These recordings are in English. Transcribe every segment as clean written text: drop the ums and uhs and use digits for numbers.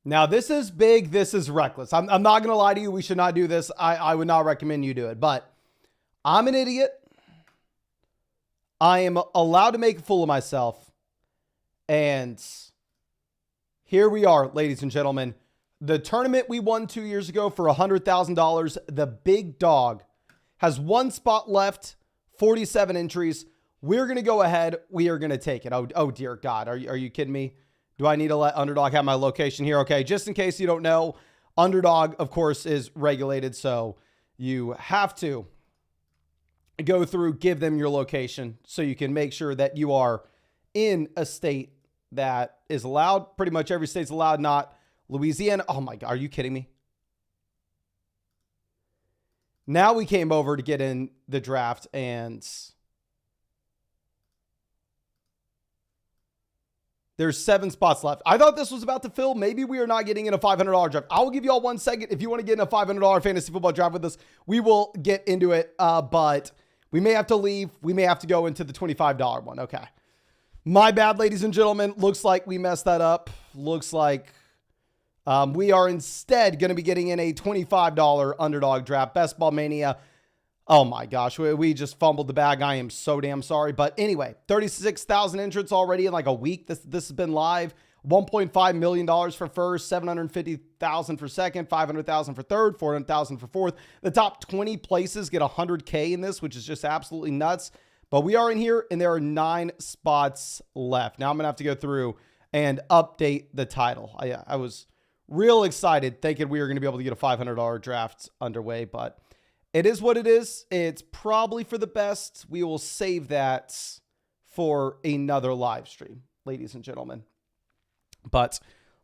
Now, this is big. This is reckless. I'm not going to lie to you. We should not do this. I would not recommend you do it, but I'm an idiot. I am allowed to make a fool of myself. And here we are, ladies and gentlemen. The tournament we won 2 years ago for $100,000, the big dog, has one spot left, 47 entries. We're going to go ahead. We are going to take it. Oh dear God. Are you kidding me? Do I need to let Underdog have my location here? Okay, just in case you don't know, Underdog, of course, is regulated, so you have to go through, give them your location so you can make sure that you are in a state that is allowed. Pretty much every state's allowed, not Louisiana. Oh my God, are you kidding me? Now we came over to get in the draft and there's 7 spots left. I thought this was about to fill. Maybe we are not getting in a $500 draft. I will give you all 1 second. If you want to get in a $500 fantasy football draft with us, we will get into it. But we may have to leave. We may have to go into the $25 one. Okay. My bad, ladies and gentlemen. Looks like we messed that up. Looks like we are instead going to be getting in a $25 Underdog draft. Best Ball Mania. Oh my gosh, we just fumbled the bag. I am so damn sorry. But anyway, 36,000 entrants already in like a week. This has been live. $1.5 million for first, 750,000 for second, 500,000 for third, 400,000 for fourth. The top 20 places get 100K in this, which is just absolutely nuts. But we are in here and there are 9 spots left. Now I'm going to have to go through and update the title. I was real excited thinking we were going to be able to get a $500 draft underway, but it is what it is. It's probably for the best. We will save that for another live stream, ladies and gentlemen. But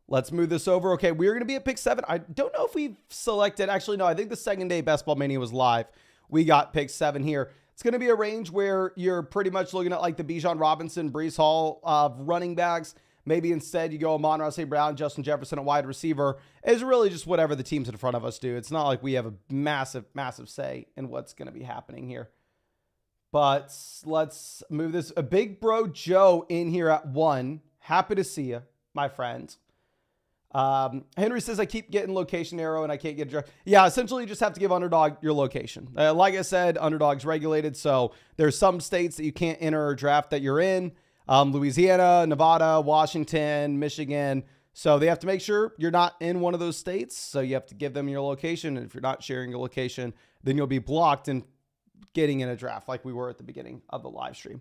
let's move this over. Okay, we're going to be at pick 7. I don't know if we've selected. Actually, no, I think the second day Best Ball Mania was live. We got pick 7 here. It's going to be a range where you're pretty much looking at like the Bijan Robinson, Breece Hall of running backs. Maybe instead you go Amon-Ra St. Brown, Justin Jefferson at wide receiver. It's really just whatever the teams in front of us do. It's not like we have a massive, massive say in what's going to be happening here. But let's move this. A big bro Joe in here at 1. Happy to see you, my friend. Henry says, I keep getting location arrow and I can't get a draft. Yeah, essentially you just have to give Underdog your location. Like I said, Underdog's regulated. So there's some states that you can't enter a draft that you're in. Louisiana, Nevada, Washington, Michigan. So they have to make sure you're not in one of those states. So you have to give them your location. And if you're not sharing your location, then you'll be blocked in getting in a draft like we were at the beginning of the live stream.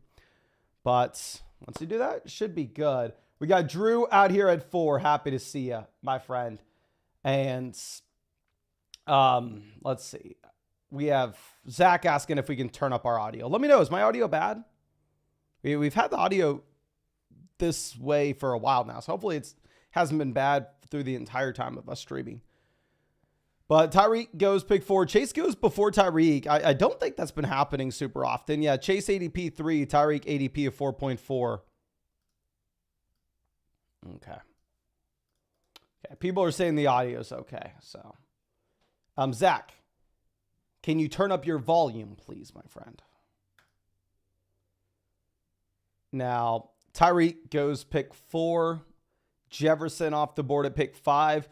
But once you do that, it should be good. We got Drew out here at 4. Happy to see you, my friend. And let's see. We have Zach asking if we can turn up our audio. Let me know. Is my audio bad? We've had the audio this way for a while now, so hopefully it hasn't been bad through the entire time of us streaming. But Tyreek goes pick 4. Chase goes before Tyreek. I don't think that's been happening super often. Yeah, Chase ADP 3, Tyreek ADP of 4.4. Okay. People are saying the audio is okay. So, Zach, can you turn up your volume, please, my friend? Now, Tyreek goes pick 4. Jefferson off the board at pick 5.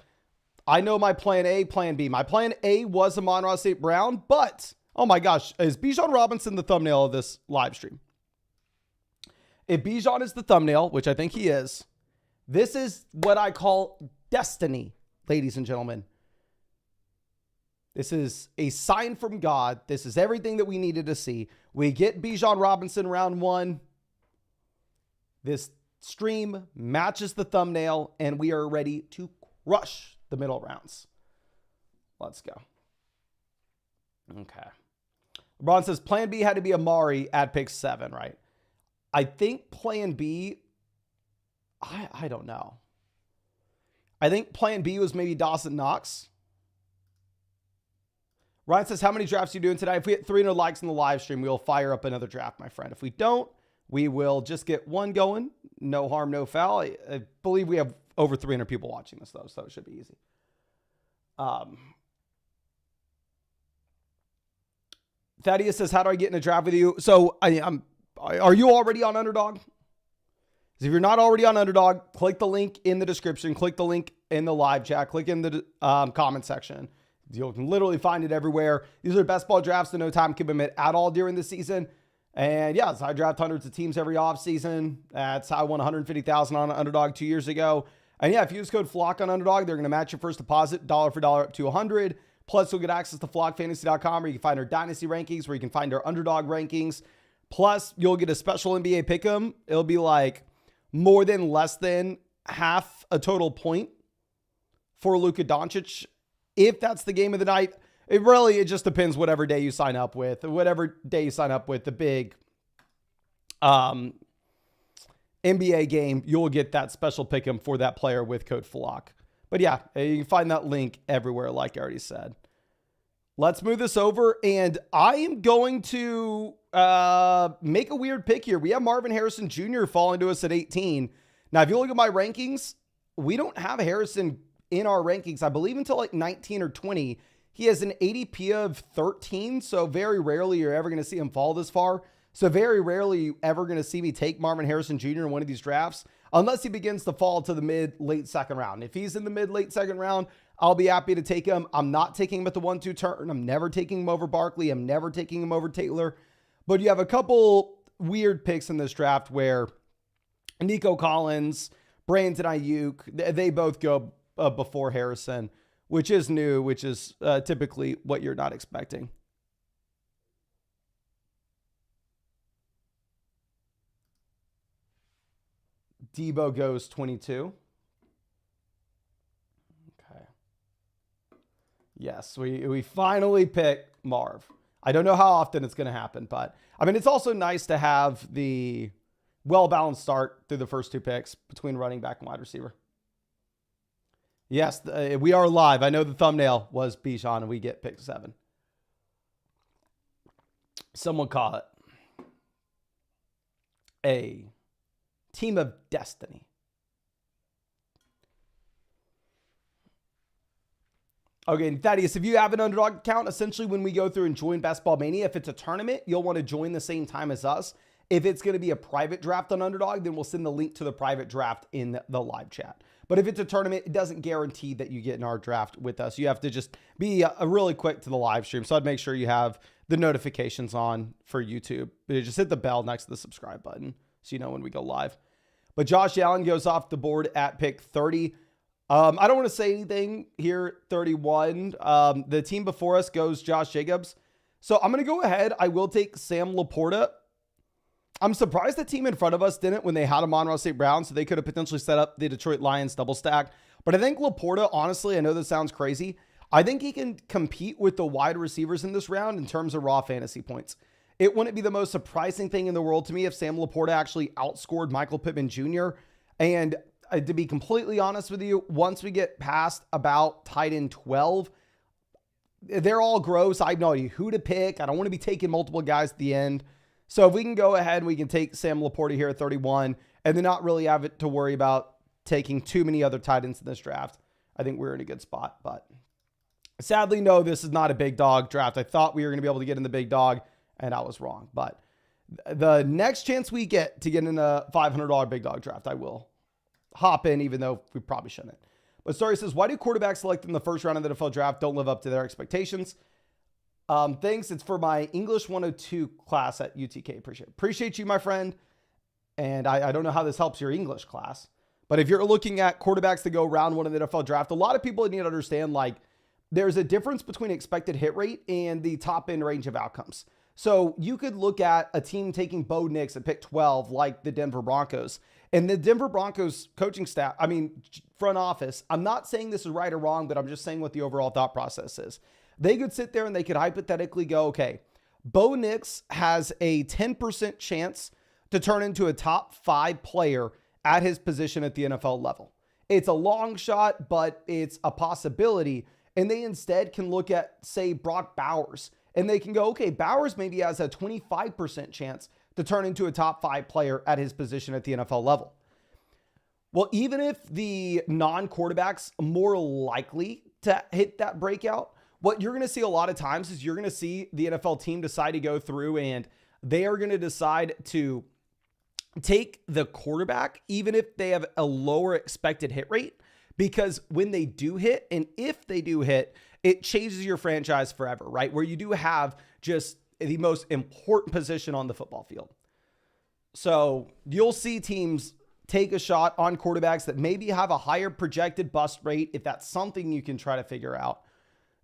I know my plan A, plan B. My plan A was Amon-Ra St. Brown, but, oh my gosh, is Bijan Robinson the thumbnail of this live stream? If Bijan is the thumbnail, which I think he is, this is what I call destiny, ladies and gentlemen. This is a sign from God. This is everything that we needed to see. We get Bijan Robinson round 1. This stream matches the thumbnail, and we are ready to crush the middle rounds. Let's go. Okay. LeBron says plan B had to be Amari at pick 7, right? I think plan B, I don't know. I think plan B was maybe Dawson Knox. Ryan says, how many drafts are you doing today? If we hit 300 likes in the live stream, we will fire up another draft, my friend. If we don't, we will just get one going. No harm, no foul. I believe we have over 300 people watching this, though, so it should be easy. Thaddeus says, how do I get in a draft with you? So, are you already on Underdog? is if you're not already on Underdog, click the link in the description, click the link in the live chat, click in the comment section. You can literally find it everywhere. These are best ball drafts to no time commitment at all during the season. And yeah, so I draft hundreds of teams every offseason. That's how I won $150,000 on Underdog 2 years ago. And yeah, if you use code FLOCK on Underdog, they're going to match your first deposit dollar for dollar up to $100. Plus, you'll get access to flockfantasy.com where you can find our dynasty rankings, where you can find our Underdog rankings. Plus, you'll get a special NBA pick'em. It'll be like more than less than half a total point for Luka Doncic. If that's the game of the night, it just depends whatever day you sign up with. Whatever day you sign up with, the big NBA game, you'll get that special pick'em for that player with code FLOCK. But yeah, you can find that link everywhere, like I already said. Let's move this over, and I am going to make a weird pick here. We have Marvin Harrison Jr. falling to us at 18. Now, if you look at my rankings, we don't have Harrison in our rankings, I believe, until like 19 or 20. He has an ADP of 13, so very rarely you're ever going to see him fall this far. So very rarely you're ever going to see me take Marvin Harrison Jr. in one of these drafts, unless he begins to fall to the mid-late second round. If he's in the mid-late second round, I'll be happy to take him. I'm not taking him at the 1-2 turn. I'm never taking him over Barkley. I'm never taking him over Taylor. But you have a couple weird picks in this draft where Nico Collins, Brandon Ayuk, they both go before Harrison, which is new, which is typically what you're not expecting. Debo goes 22. Okay. Yes, we finally pick Marv. I don't know how often it's going to happen, but I mean, it's also nice to have the well-balanced start through the first two picks between running back and wide receiver. Yes, we are live. I know the thumbnail was Bijan, and we get pick 7. Someone call it a team of destiny. Okay, and Thaddeus, if you have an Underdog account, essentially when we go through and join Best Ball Mania, if it's a tournament, you'll want to join the same time as us. If it's going to be a private draft on Underdog, then we'll send the link to the private draft in the live chat. But if it's a tournament, it doesn't guarantee that you get in our draft with us. You have to just be really quick to the live stream. So I'd make sure you have the notifications on for YouTube. Just hit the bell next to the subscribe button so you know when we go live. But Josh Allen goes off the board at pick 30. I don't want to say anything here at 31. The team before us goes Josh Jacobs. So I'm going to go ahead. I will take Sam Laporta. I'm surprised the team in front of us didn't when they had him on St. Brown, so they could have potentially set up the Detroit Lions double stack. But I think Laporta, honestly, I know this sounds crazy. I think he can compete with the wide receivers in this round in terms of raw fantasy points. It wouldn't be the most surprising thing in the world to me if Sam Laporta actually outscored Michael Pittman Jr. And to be completely honest with you, once we get past about tight end 12, they're all gross. I have no idea who to pick. I don't want to be taking multiple guys at the end. So if we can go ahead and we can take Sam Laporta here at 31 and then not really have it to worry about taking too many other tight ends in this draft, I think we're in a good spot. But sadly, no, this is not a big dog draft. I thought we were going to be able to get in the big dog, and I was wrong. But the next chance we get to get in a $500 big dog draft, I will hop in, even though we probably shouldn't. But Story says, why do quarterbacks selected in the first round of the NFL draft don't live up to their expectations? Thanks. It's for my English 102 class at UTK. Appreciate you, my friend. And I don't know how this helps your English class, but if you're looking at quarterbacks that go round 1 in the NFL draft, a lot of people need to understand, like, there's a difference between expected hit rate and the top end range of outcomes. So you could look at a team taking Bo Nix at pick 12, like the Denver Broncos, and the Denver Broncos coaching staff, front office. I'm not saying this is right or wrong, but I'm just saying what the overall thought process is. They could sit there and they could hypothetically go, okay, Bo Nix has a 10% chance to turn into a top 5 player at his position at the NFL level. It's a long shot, but it's a possibility. And they instead can look at, say, Brock Bowers, and they can go, okay, Bowers maybe has a 25% chance to turn into a top 5 player at his position at the NFL level. Well, even if the non-quarterbacks are more likely to hit that breakout, what you're going to see a lot of times is you're going to see the NFL team decide to go through and they are going to decide to take the quarterback, even if they have a lower expected hit rate, because when they do hit, and if they do hit, it changes your franchise forever, right? Where you do have just the most important position on the football field. So you'll see teams take a shot on quarterbacks that maybe have a higher projected bust rate, if that's something you can try to figure out.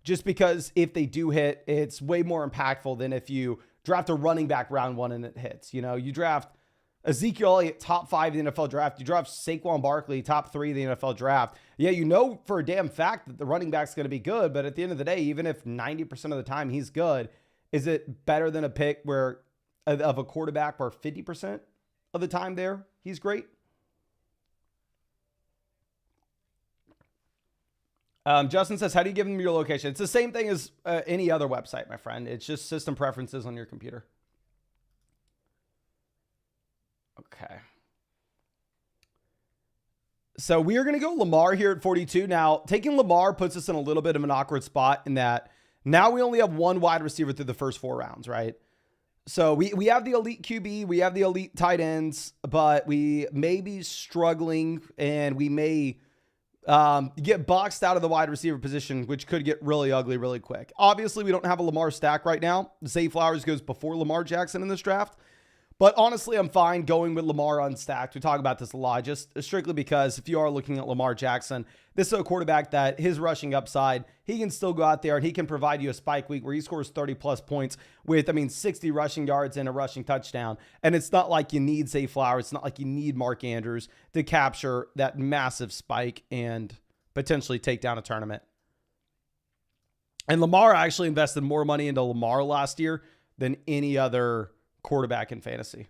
Just because if they do hit, it's way more impactful than if you draft a running back round 1 and it hits. You know, you draft Ezekiel Elliott, top 5 in the NFL draft. You draft Saquon Barkley, top 3 in the NFL draft. Yeah, you know for a damn fact that the running back's going to be good, but at the end of the day, even if 90% of the time he's good, is it better than a pick where of a quarterback where 50% of the time there he's great? Justin says, how do you give them your location? It's the same thing as any other website, my friend. It's just system preferences on your computer. Okay. So we are going to go Lamar here at 42. Now, taking Lamar puts us in a little bit of an awkward spot in that now we only have one wide receiver through the first 4 rounds, right? So we have the elite QB, we have the elite tight ends, but we may be struggling and we may get boxed out of the wide receiver position, which could get really ugly really quick. Obviously, we don't have a Lamar stack right now. Zay Flowers goes before Lamar Jackson in this draft. But honestly, I'm fine going with Lamar unstacked. We talk about this a lot, just strictly because if you are looking at Lamar Jackson, this is a quarterback that his rushing upside, he can still go out there and he can provide you a spike week where he scores 30 plus points with, 60 rushing yards and a rushing touchdown. And it's not like you need Zay Flowers. It's not like you need Mark Andrews to capture that massive spike and potentially take down a tournament. And Lamar actually invested more money into Lamar last year than any other quarterback in fantasy.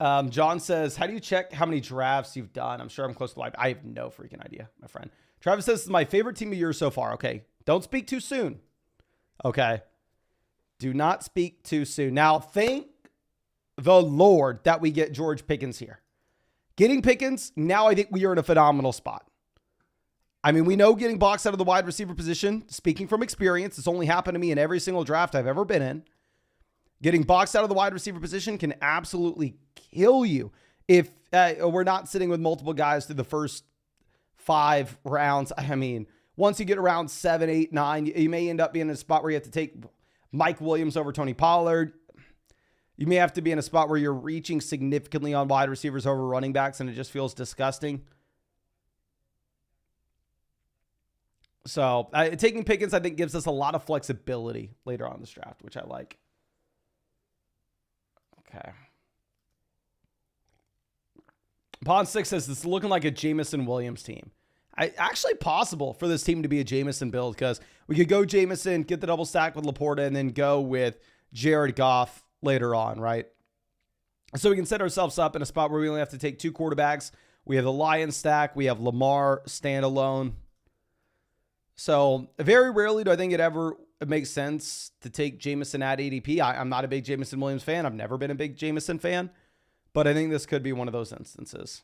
John says, how do you check how many drafts you've done? I'm sure I'm close to live. I have no freaking idea, my friend. Travis says, this is my favorite team of yours so far. Okay. Don't speak too soon. Okay. Do not speak too soon. Now, thank the Lord that we get George Pickens here. Getting Pickens, now I think we are in a phenomenal spot. We know getting boxed out of the wide receiver position, speaking from experience, it's only happened to me in every single draft I've ever been in. Getting boxed out of the wide receiver position can absolutely kill you if we're not sitting with multiple guys through the first 5 rounds. Once you get around 7, 8, 9, you may end up being in a spot where you have to take Mike Williams over Tony Pollard. You may have to be in a spot where you're reaching significantly on wide receivers over running backs, and it just feels disgusting. So taking Pickens, I think, gives us a lot of flexibility later on in this draft, which I like. Okay. Pond 6 says, this is looking like a Jameson Williams team. Actually possible for this team to be a Jameson build, because we could go Jameson, get the double stack with Laporta, and then go with Jared Goff later on, right? So we can set ourselves up in a spot where we only have to take 2 quarterbacks. We have the Lions stack. We have Lamar standalone. So very rarely do I think it makes sense to take Jameson at ADP. I'm not a big Jameson Williams fan. I've never been a big Jameson fan, but I think this could be one of those instances.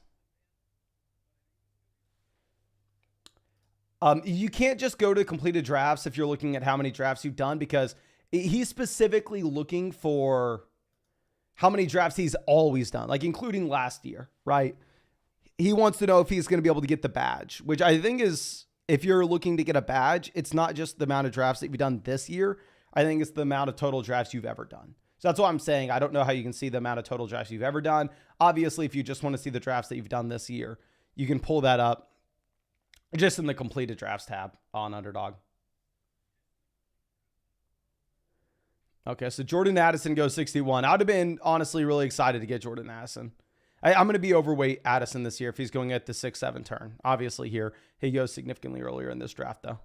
You can't just go to completed drafts if you're looking at how many drafts you've done, because he's specifically looking for how many drafts he's always done, like including last year, right? He wants to know if he's going to be able to get the badge, which I think is, if you're looking to get a badge, it's not just the amount of drafts that you've done this year. I think it's the amount of total drafts you've ever done. So that's why I'm saying I don't know how you can see the amount of total drafts you've ever done. Obviously, if you just want to see the drafts that you've done this year, you can pull that up just in the completed drafts tab on Underdog. Okay, so Jordan Addison goes 61. I would have been honestly really excited to get Jordan Addison. I'm going to be overweight Addison this year if he's going at the 6-7 turn. Obviously here, he goes significantly earlier in this draft though.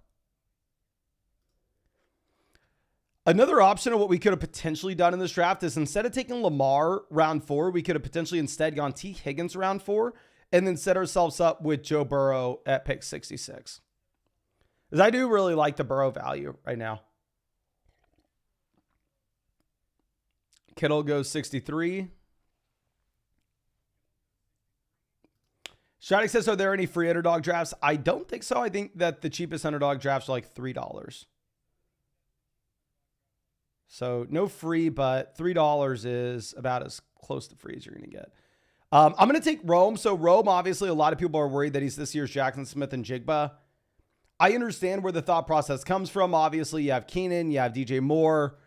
Another option of what we could have potentially done in this draft is, instead of taking Lamar round 4, we could have potentially instead gone T. Higgins round 4 and then set ourselves up with Joe Burrow at pick 66. Because I do really like the Burrow value right now. Kittle goes 63. Shaddick says, are there any free underdog drafts? I don't think so. I think that the cheapest underdog drafts are like $3. So no free, but $3 is about as close to free as you're going to get. I'm going to take Rome. So Rome, obviously, a lot of people are worried that he's this year's Jackson Smith and Jigba. I understand where the thought process comes from. Obviously, you have Keenan, you have DJ Moore.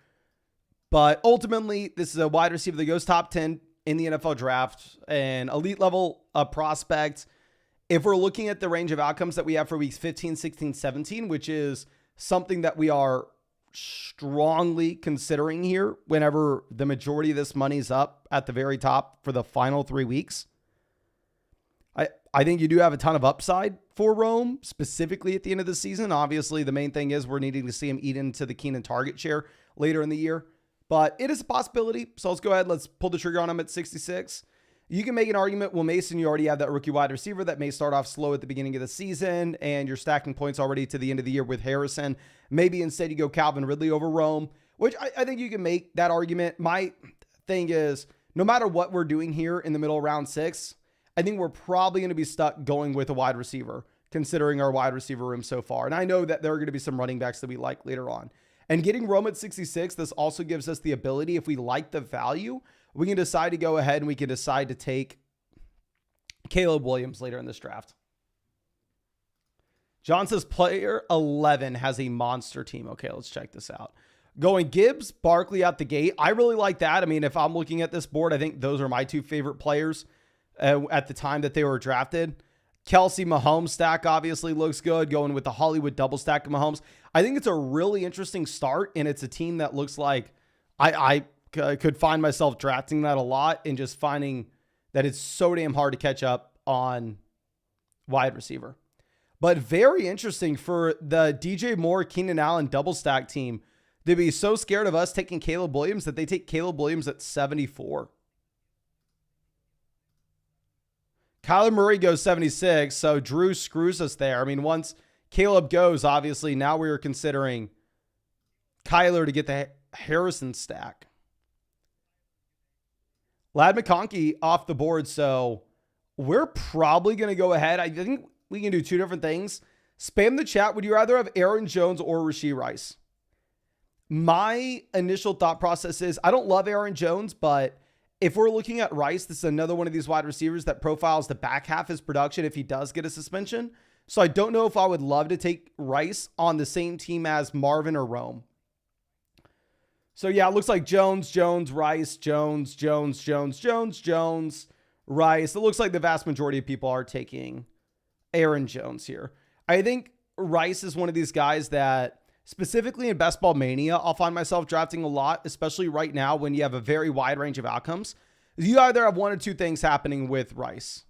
But ultimately, this is a wide receiver that goes top 10 in the NFL draft, an elite level prospect. If we're looking at the range of outcomes that we have for weeks 15, 16, 17, which is something that we are strongly considering here whenever the majority of this money's up at the very top for the final 3 weeks, I think you do have a ton of upside for Rome, specifically at the end of the season. Obviously, the main thing is we're needing to see him eat into the Keenan target share later in the year. But it is a possibility. So let's go ahead. Let's pull the trigger on him at 66. You can make an argument. Well, Mason, you already have that rookie wide receiver that may start off slow at the beginning of the season, and you're stacking points already to the end of the year with Harrison. Maybe instead you go Calvin Ridley over Rome, which I think you can make that argument. My thing is, no matter what we're doing here in the middle of round 6, I think we're probably going to be stuck going with a wide receiver, considering our wide receiver room so far. And I know that there are going to be some running backs that we like later on. And getting Rome at 66, this also gives us the ability, if we like the value, we can decide to go ahead and we can decide to take Caleb Williams later in this draft. John says player 11 has a monster team. Okay, let's check this out. Going Gibbs, Barkley out the gate. I really like that. I mean, if I'm looking at this board, I think those are my two favorite players at the time that they were drafted. Kelsey Mahomes stack obviously looks good, going with the Hollywood double stack of Mahomes. I think it's a really interesting start, and it's a team that looks like I could find myself drafting that a lot and just finding that it's so damn hard to catch up on wide receiver. But very interesting for the DJ Moore, Keenan Allen double stack team to be so scared of us taking Caleb Williams that they take Caleb Williams at 74. Kyler Murray goes 76, so Drew screws us there. I mean, once Caleb goes, obviously, now we are considering Kyler to get the Harrison stack. Ladd McConkey off the board, so we're probably going to go ahead. I think we can do two different things. Spam the chat. Would you rather have Aaron Jones or Rashee Rice? My initial thought process is I don't love Aaron Jones, but if we're looking at Rice, this is another one of these wide receivers that profiles the back half of his production if he does get a suspension. So I don't know if I would love to take Rice on the same team as Marvin or Rome. So yeah, it looks like Jones, Rice, Jones, Rice. It looks like the vast majority of people are taking Aaron Jones here. I think Rice is one of these guys that specifically in Best Ball Mania, I'll find myself drafting a lot, especially right now when you have a very wide range of outcomes. You either have one or two things happening with Rice.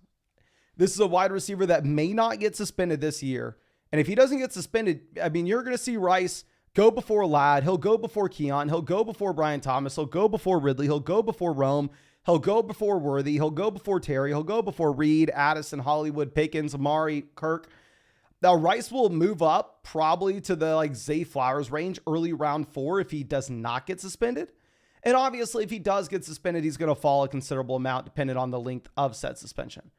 This is a wide receiver that may not get suspended this year. And if he doesn't get suspended, I mean, you're going to see Rice go before Ladd. He'll go before Keon. He'll go before Brian Thomas. He'll go before Ridley. He'll go before Rome. He'll go before Worthy. He'll go before Terry. He'll go before Reed, Addison, Hollywood, Pickens, Amari, Kirk. Now, Rice will move up probably to the Zay Flowers range early round 4 if he does not get suspended. And obviously, if he does get suspended, he's going to fall a considerable amount depending on the length of said suspension.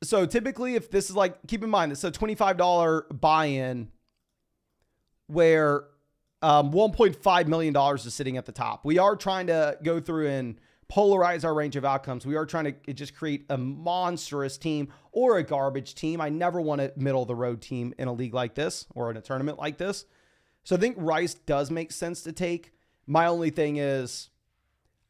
So typically, if this is keep in mind, it's a $25 buy-in where $1.5 million is sitting at the top. We are trying to go through and polarize our range of outcomes. We are trying to just create a monstrous team or a garbage team. I never want a middle of the road team in a league like this or in a tournament like this. So I think Rice does make sense to take. My only thing is,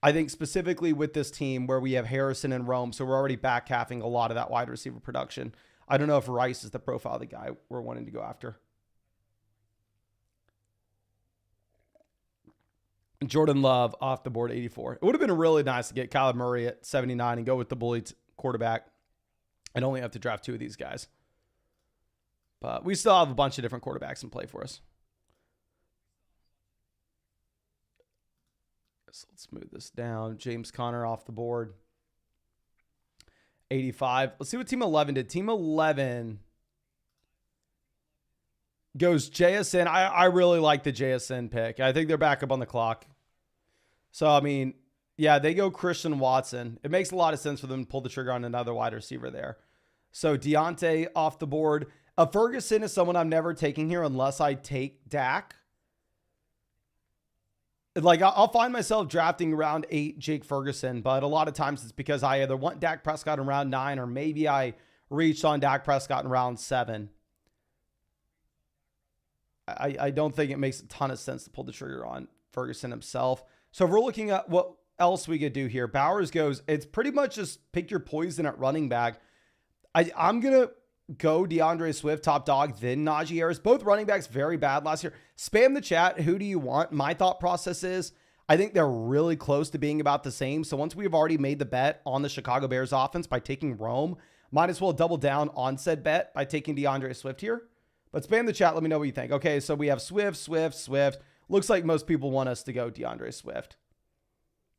I think specifically with this team where we have Harrison and Rome, so we're already back halving a lot of that wide receiver production. I don't know if Rice is the profile of the guy we're wanting to go after. Jordan Love off the board, 84. It would have been really nice to get Kyler Murray at 79 and go with the bullied quarterback and only have to draft 2 of these guys. But we still have a bunch of different quarterbacks in play for us. So let's move this down. James Conner off the board, 85. Let's see what Team 11 did. Team 11 goes JSN. I really like the JSN pick. I think they're back up on the clock. So, I mean, yeah, they go Christian Watson. It makes a lot of sense for them to pull the trigger on another wide receiver there. So, Deontay off the board. Ferguson is someone I'm never taking here unless I take Dak. Like, I'll find myself drafting round 8 Jake Ferguson, but a lot of times it's because I either want Dak Prescott in round 9 or maybe I reached on Dak Prescott in round 7. I don't think it makes a ton of sense to pull the trigger on Ferguson himself. So if we're looking at what else we could do here, Bowers goes, it's pretty much just pick your poison at running back. I'm going to go DeAndre Swift, top dog, then Najee Harris. Both running backs very bad last year. Spam the chat. Who do you want? My thought process is I think they're really close to being about the same. So once we've already made the bet on the Chicago Bears offense by taking Rome, might as well double down on said bet by taking DeAndre Swift here. But spam the chat. Let me know what you think. Okay, so we have Swift. Looks like most people want us to go DeAndre Swift.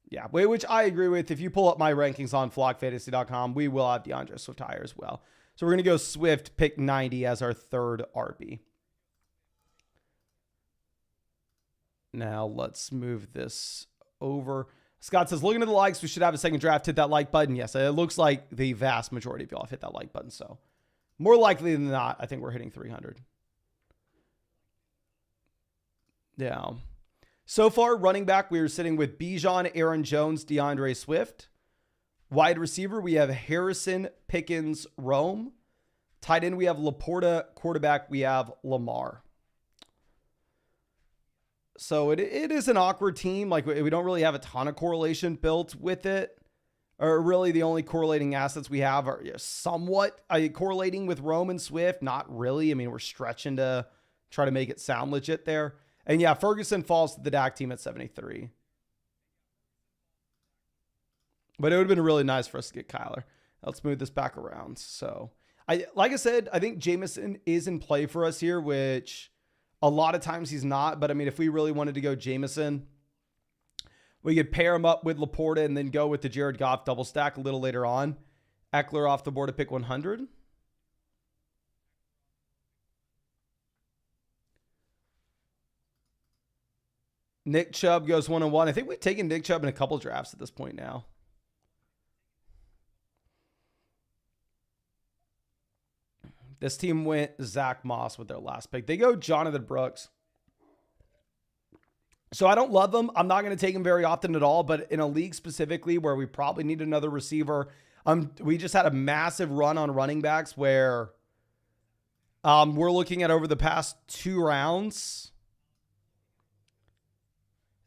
Yeah, which I agree with. If you pull up my rankings on flockfantasy.com, we will have DeAndre Swift higher as well. So we're going to go Swift, pick 90 as our third RB. Now let's move this over. Scott says, looking at the likes, we should have a second draft. Hit that like button. Yes, it looks like the vast majority of y'all have hit that like button. So more likely than not, I think we're hitting 300. Yeah. So far, running back, we are sitting with Bijan, Aaron Jones, DeAndre Swift. Wide receiver, we have Harrison, Pickens, Rome. Tight end, we have Laporta. Quarterback, we have Lamar. So it is an awkward team. Like, we don't really have a ton of correlation built with it. Or really the only correlating assets we have are somewhat correlating with Rome and Swift. Not really. I mean, we're stretching to try to make it sound legit there. And yeah, Ferguson falls to the Dak team at 73. But it would have been really nice for us to get Kyler. Let's move this back around. So, like I said, I think Jameson is in play for us here, which a lot of times he's not. But I mean, if we really wanted to go Jameson, we could pair him up with Laporta and then go with the Jared Goff double stack a little later on. Eckler off the board to pick 100. Nick Chubb goes 1-1. I think we've taken Nick Chubb in a couple drafts at this point now. This team went Zach Moss with their last pick. They go Jonathan Brooks. So I don't love them. I'm not going to take him very often at all, but in a league specifically where we probably need another receiver, we just had a massive run on running backs where we're looking at over the past 2 rounds.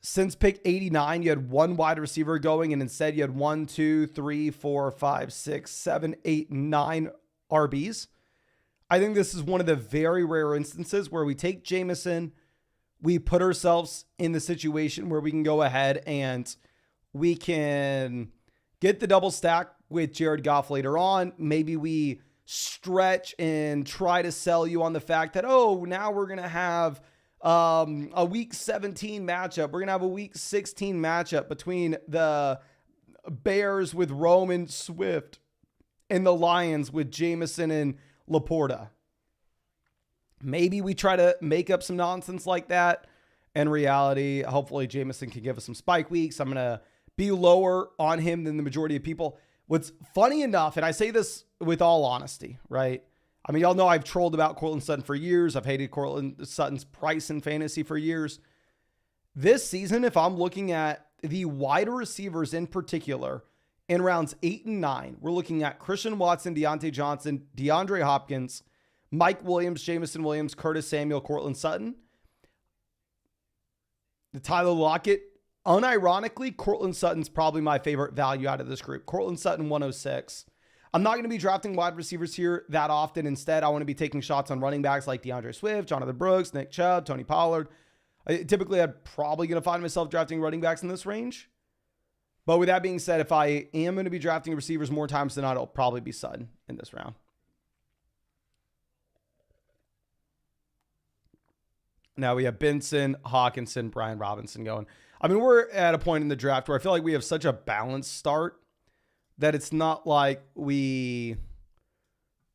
Since pick 89, you had 1 wide receiver going, and instead you had 1, 2, 3, 4, 5, 6, 7, 8, 9 RBs. I think this is one of the very rare instances where we take Jameson, we put ourselves in the situation where we can go ahead and we can get the double stack with Jared Goff later on. Maybe we stretch and try to sell you on the fact that, oh, now we're going to have a week 17 matchup. We're going to have a week 16 matchup between the Bears with Roman Swift and the Lions with Jameson and Laporta. Maybe we try to make up some nonsense like that. In reality, hopefully Jameson can give us some spike weeks. I'm going to be lower on him than the majority of people. What's funny enough, and I say this with all honesty, right? I mean, y'all know I've trolled about Courtland Sutton for years. I've hated Courtland Sutton's price in fantasy for years. This season, if I'm looking at the wide receivers in particular, in rounds 8 and 9, we're looking at Christian Watson, Deontay Johnson, DeAndre Hopkins, Mike Williams, Jameson Williams, Curtis Samuel, Courtland Sutton. The Tyler Lockett. Unironically, Courtland Sutton's probably my favorite value out of this group. Courtland Sutton, 106. I'm not going to be drafting wide receivers here that often. Instead, I want to be taking shots on running backs like DeAndre Swift, Jonathan Brooks, Nick Chubb, Tony Pollard. Typically, I'm probably going to find myself drafting running backs in this range. But with that being said, if I am going to be drafting receivers more times than not, it'll probably be Sutton in this round. Now we have Benson, Hawkinson, Brian Robinson going. I mean, we're at a point in the draft where I feel like we have such a balanced start that it's not like we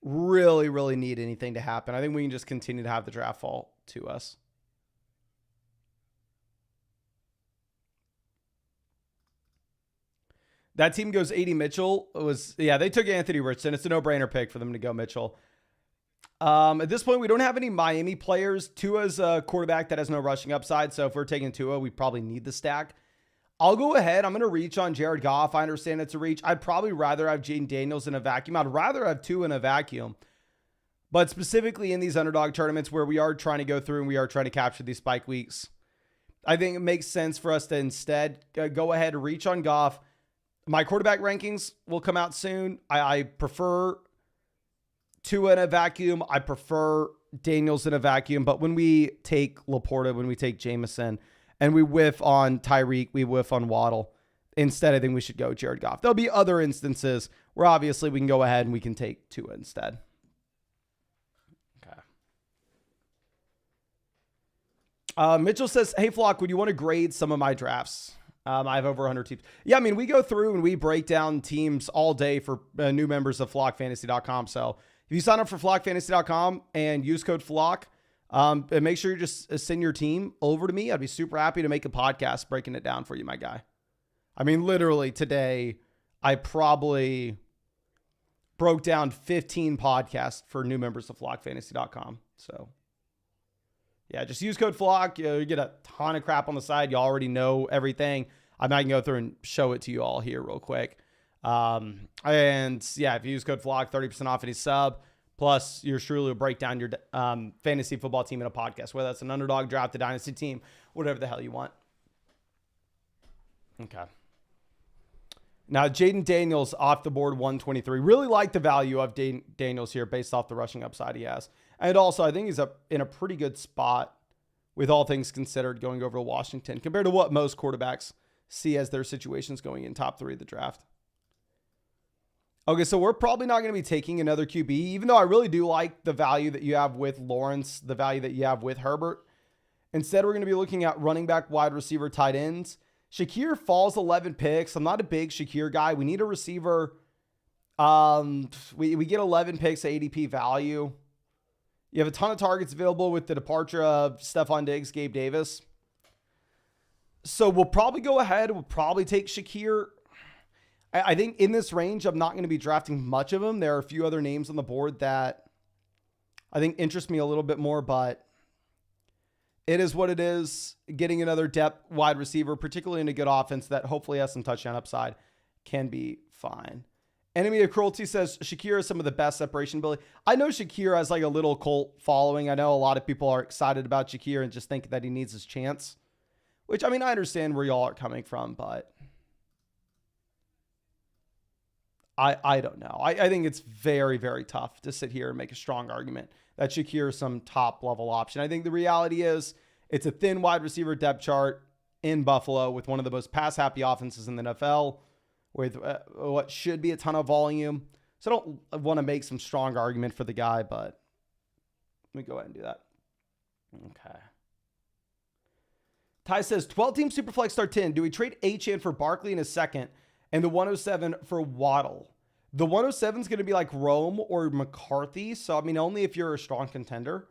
really need anything to happen. I think we can just continue to have the draft fall to us. That team goes 80 Mitchell. They took Anthony Richardson. It's a no-brainer pick for them to go Mitchell. At this point, we don't have any Miami players. Tua's a quarterback that has no rushing upside. So if we're taking Tua, we probably need the stack. I'll go ahead. I'm going to reach on Jared Goff. I understand it's a reach. I'd probably rather have Jaden Daniels in a vacuum. I'd rather have Tua in a vacuum. But specifically in these underdog tournaments where we are trying to go through and we are trying to capture these spike weeks, I think it makes sense for us to instead go ahead and reach on Goff. My quarterback rankings will come out soon. I prefer Tua in a vacuum. I prefer Daniels in a vacuum. But when we take Laporta, when we take Jameson, and we whiff on Tyreek, we whiff on Waddle, instead I think we should go Jared Goff. There'll be other instances where obviously we can go ahead and we can take Tua instead. Mitchell says, hey, Flock, would you want to grade some of my drafts? I have over 100 teams. Yeah, I mean, we go through and we break down teams all day for new members of flockfantasy.com. So if you sign up for flockfantasy.com and use code FLOCK, and make sure you just send your team over to me. I'd be super happy to make a podcast breaking it down for you, my guy. I mean, literally today, I probably broke down 15 podcasts for new members of flockfantasy.com. So yeah, just use code FLOCK. You get a ton of crap on the side. You already know everything. I might go through and show it to you all here real quick. And yeah, if you use code FLOCK, 30% off any sub. Plus, yours truly will break down your fantasy football team in a podcast, whether that's an underdog draft, a dynasty team, whatever the hell you want. Okay. Now, Jaden Daniels off the board, 123. Really like the value of Daniels here based off the rushing upside he has. And also, I think he's in a pretty good spot with all things considered going over to Washington compared to what most quarterbacks see as their situations going in top 3 of the draft. Okay, so we're probably not going to be taking another QB, even though I really do like the value that you have with Lawrence, the value that you have with Herbert. Instead, we're going to be looking at running back, wide receiver, tight ends. Shakir falls 11 picks. I'm not a big Shakir guy. We need a receiver. We get 11 picks at ADP value. You have a ton of targets available with the departure of Stephon Diggs, Gabe Davis. So we'll probably go ahead. We'll probably take Shakir. I think in this range, I'm not going to be drafting much of them. There are a few other names on the board that I think interest me a little bit more, but it is what it is. Getting another depth wide receiver, particularly in a good offense that hopefully has some touchdown upside, can be fine. Enemy of Cruelty says Shakir has some of the best separation ability. I know Shakir has like a little cult following. I know a lot of people are excited about Shakir and just think that he needs his chance, which, I mean, I understand where y'all are coming from, but I don't know. I think it's very, very tough to sit here and make a strong argument that Shakir is some top level option. I think the reality is it's a thin wide receiver depth chart in Buffalo with one of the most pass happy offenses in the NFL with what should be a ton of volume. So I don't want to make some strong argument for the guy, but let me go ahead and do that. Okay. Ty says 12-team Superflex start 10. Do we trade Achane for Barkley in a second and the 107 for Waddle? The 107 is going to be like Rome or McCarthy. So, I mean, only if you're a strong contender.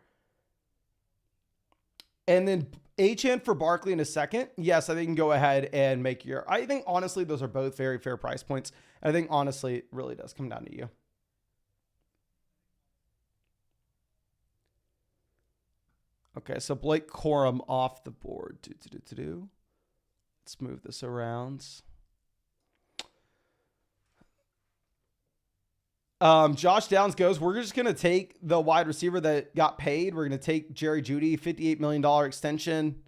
And then Achane for Barkley in a second. Yes, I think you can go ahead and make your... I think, honestly, those are both very fair price points. I think, honestly, it really does come down to you. Okay, so Blake Corum off the board. Let's move this around. Josh Downs goes, we're just going to take the wide receiver that got paid. We're going to take Jerry Jeudy, $58 million extension.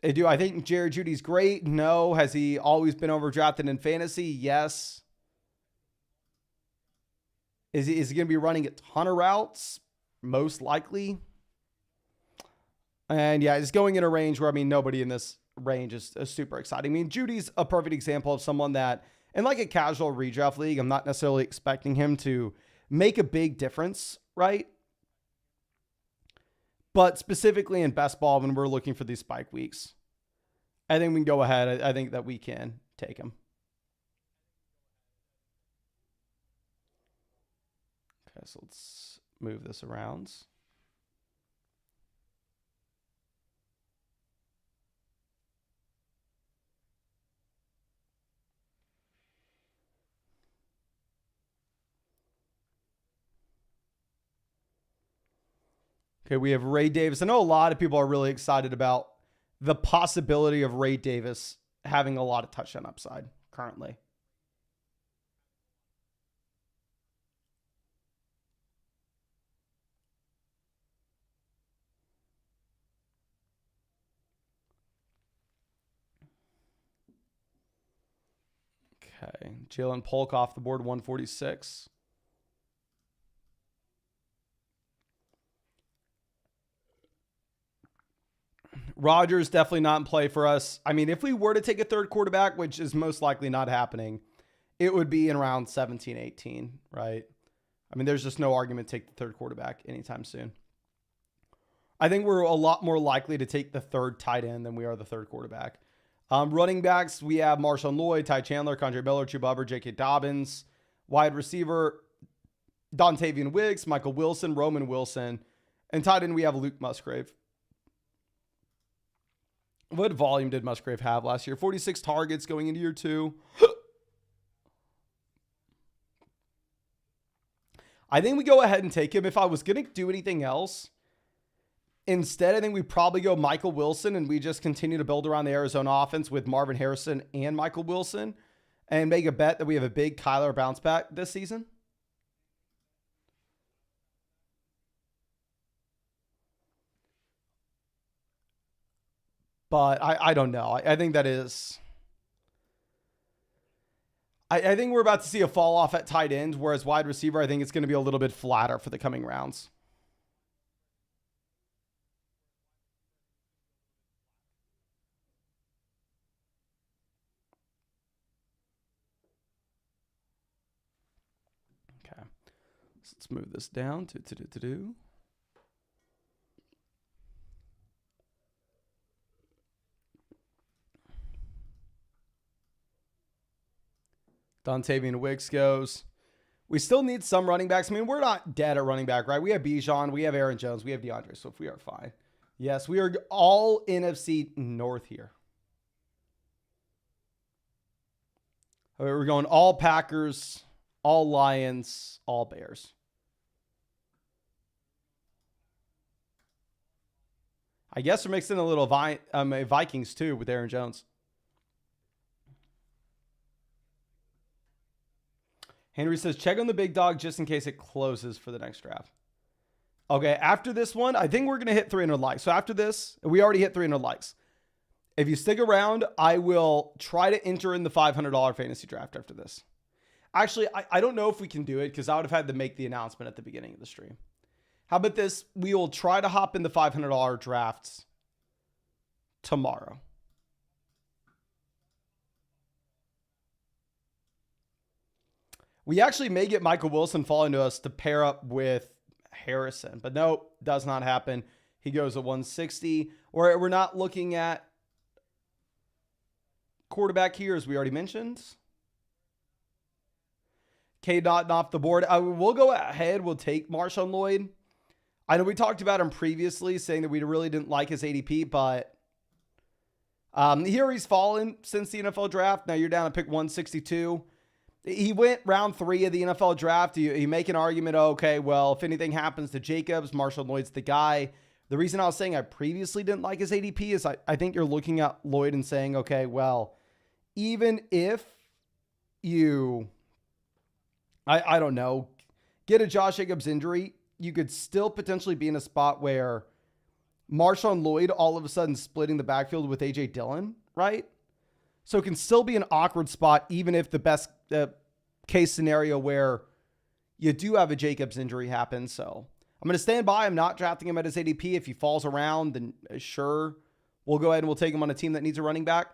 I think Jerry Judy's great. No. Has he always been overdrafted in fantasy? Yes. Is he going to be running a ton of routes? Most likely. And yeah, he's going in a range where, I mean, nobody in this range is super exciting. I mean, Judy's a perfect example of someone that, in like a casual redraft league, I'm not necessarily expecting him to make a big difference, right? But specifically in best ball, when we're looking for these spike weeks, I think we can go ahead. I think that we can take him. Okay, so let's move this around. Okay, we have Ray Davis. I know a lot of people are really excited about the possibility of Ray Davis having a lot of touchdown upside currently. Okay, Jalen Polk off the board, 146. Rodgers definitely not in play for us. I mean, if we were to take a third quarterback, which is most likely not happening, it would be in around 17, 18, right? I mean, there's just no argument to take the third quarterback anytime soon. I think we're a lot more likely to take the third tight end than we are the third quarterback. Running backs, we have Marshawn Lloyd, Ty Chandler, Condre Miller, Chuba Hubbard, J.K. Dobbins. Wide receiver, Dontavian Wicks, Michael Wilson, Roman Wilson. And tight end, we have Luke Musgrave. What volume did Musgrave have last year? 46 targets going into year 2. I think we go ahead and take him. If I was going to do anything else, instead, I think we probably go Michael Wilson and we just continue to build around the Arizona offense with Marvin Harrison and Michael Wilson and make a bet that we have a big Kyler bounce back this season. But I don't know. I think that is... I think we're about to see a fall off at tight end, whereas wide receiver, I think it's going to be a little bit flatter for the coming rounds. Okay. So let's move this down to. Dontavian Wicks goes. We still need some running backs. I mean, we're not dead at running back, right? We have Bijan, we have Aaron Jones, we have DeAndre Swift. We are fine. Yes, we are all NFC North here. Okay, we're going all Packers, all Lions, all Bears. I guess we're mixing a little Vikings too with Aaron Jones. Henry says, check on the big dog just in case it closes for the next draft. Okay, after this one, I think we're going to hit 300 likes. So after this, we already hit 300 likes. If you stick around, I will try to enter in the $500 fantasy draft after this. Actually, I don't know if we can do it because I would have had to make the announcement at the beginning of the stream. How about this? We will try to hop in the $500 drafts tomorrow. We actually may get Michael Wilson falling to us to pair up with Harrison, but nope, does not happen. He goes at 160. We're not looking at quarterback here, as we already mentioned. K. Dot off the board. We'll go ahead. We'll take Marshawn Lloyd. I know we talked about him previously, saying that we really didn't like his ADP, but here he's fallen since the NFL draft. Now you're down to pick 162. He went round 3 of the NFL draft. You make an argument, okay, well, if anything happens to Jacobs, Marshawn Lloyd's the guy. The reason I was saying I previously didn't like his ADP is I think you're looking at Lloyd and saying, okay, well, even if you, I don't know, get a Josh Jacobs injury, you could still potentially be in a spot where Marshawn Lloyd all of a sudden splitting the backfield with A.J. Dillon, right? So it can still be an awkward spot, even if the best case scenario where you do have a Jacobs injury happen. So I'm going to stand by. I'm not drafting him at his ADP. If he falls around, then sure, we'll go ahead and we'll take him on a team that needs a running back.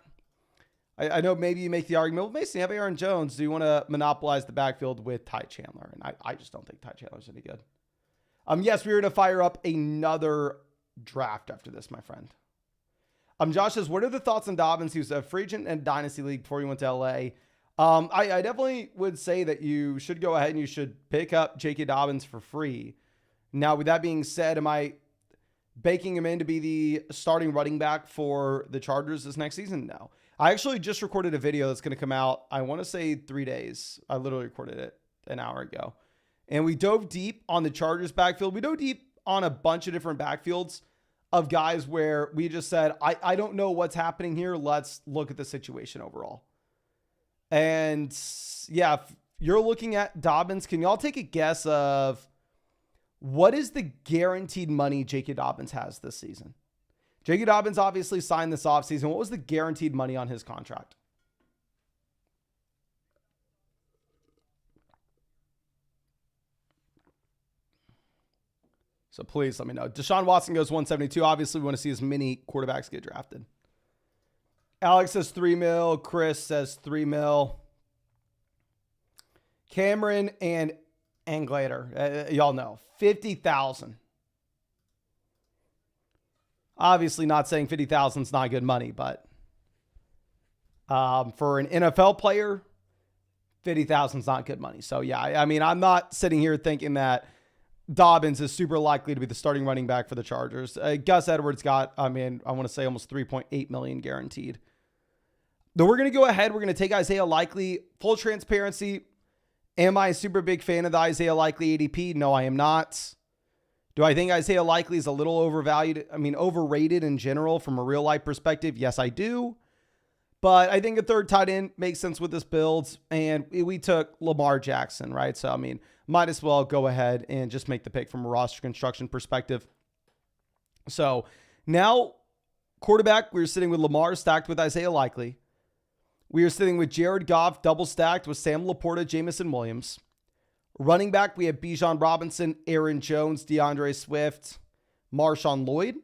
I know maybe you make the argument, well, Mason, you have Aaron Jones. Do you want to monopolize the backfield with Ty Chandler? And I just don't think Ty Chandler's any good. Yes, we're going to fire up another draft after this, my friend. Josh says, what are the thoughts on Dobbins? He was a free agent in Dynasty League before he went to LA. I definitely would say that you should go ahead and you should pick up J.K. Dobbins for free. Now, with that being said, am I baking him in to be the starting running back for the Chargers this next season? No. I actually just recorded a video that's going to come out, I want to say 3 days. I literally recorded it an hour ago. And we dove deep on the Chargers backfield. We dove deep on a bunch of different backfields of guys where we just said, I don't know what's happening here. Let's look at the situation overall. And yeah, if you're looking at Dobbins, can y'all take a guess of what is the guaranteed money J.K. Dobbins has this season? J.K. Dobbins obviously signed this offseason. What was the guaranteed money on his contract? So please let me know. Deshaun Watson goes 172. Obviously, we want to see as many quarterbacks get drafted. Alex says 3 mil. Chris says 3 mil. Cameron and Anglater, y'all know, 50,000. Obviously, not saying 50,000 is not good money, but for an NFL player, 50,000 is not good money. So yeah, I mean, I'm not sitting here thinking that Dobbins is super likely to be the starting running back for the Chargers. Gus Edwards got, I want to say almost 3.8 million guaranteed. Though we're going to go ahead. We're going to take Isaiah Likely. Full transparency. Am I a super big fan of the Isaiah Likely ADP? No, I am not. Do I think Isaiah Likely is a little overvalued? Overrated in general from a real life perspective? Yes, I do. But I think a third tight end makes sense with this build. And we took Lamar Jackson, right? So, might as well go ahead and just make the pick from a roster construction perspective. So now quarterback, we're sitting with Lamar stacked with Isaiah Likely. We are sitting with Jared Goff double stacked with Sam Laporta, Jamison Williams. Running back, we have Bijan Robinson, Aaron Jones, DeAndre Swift, Marshawn Lloyd.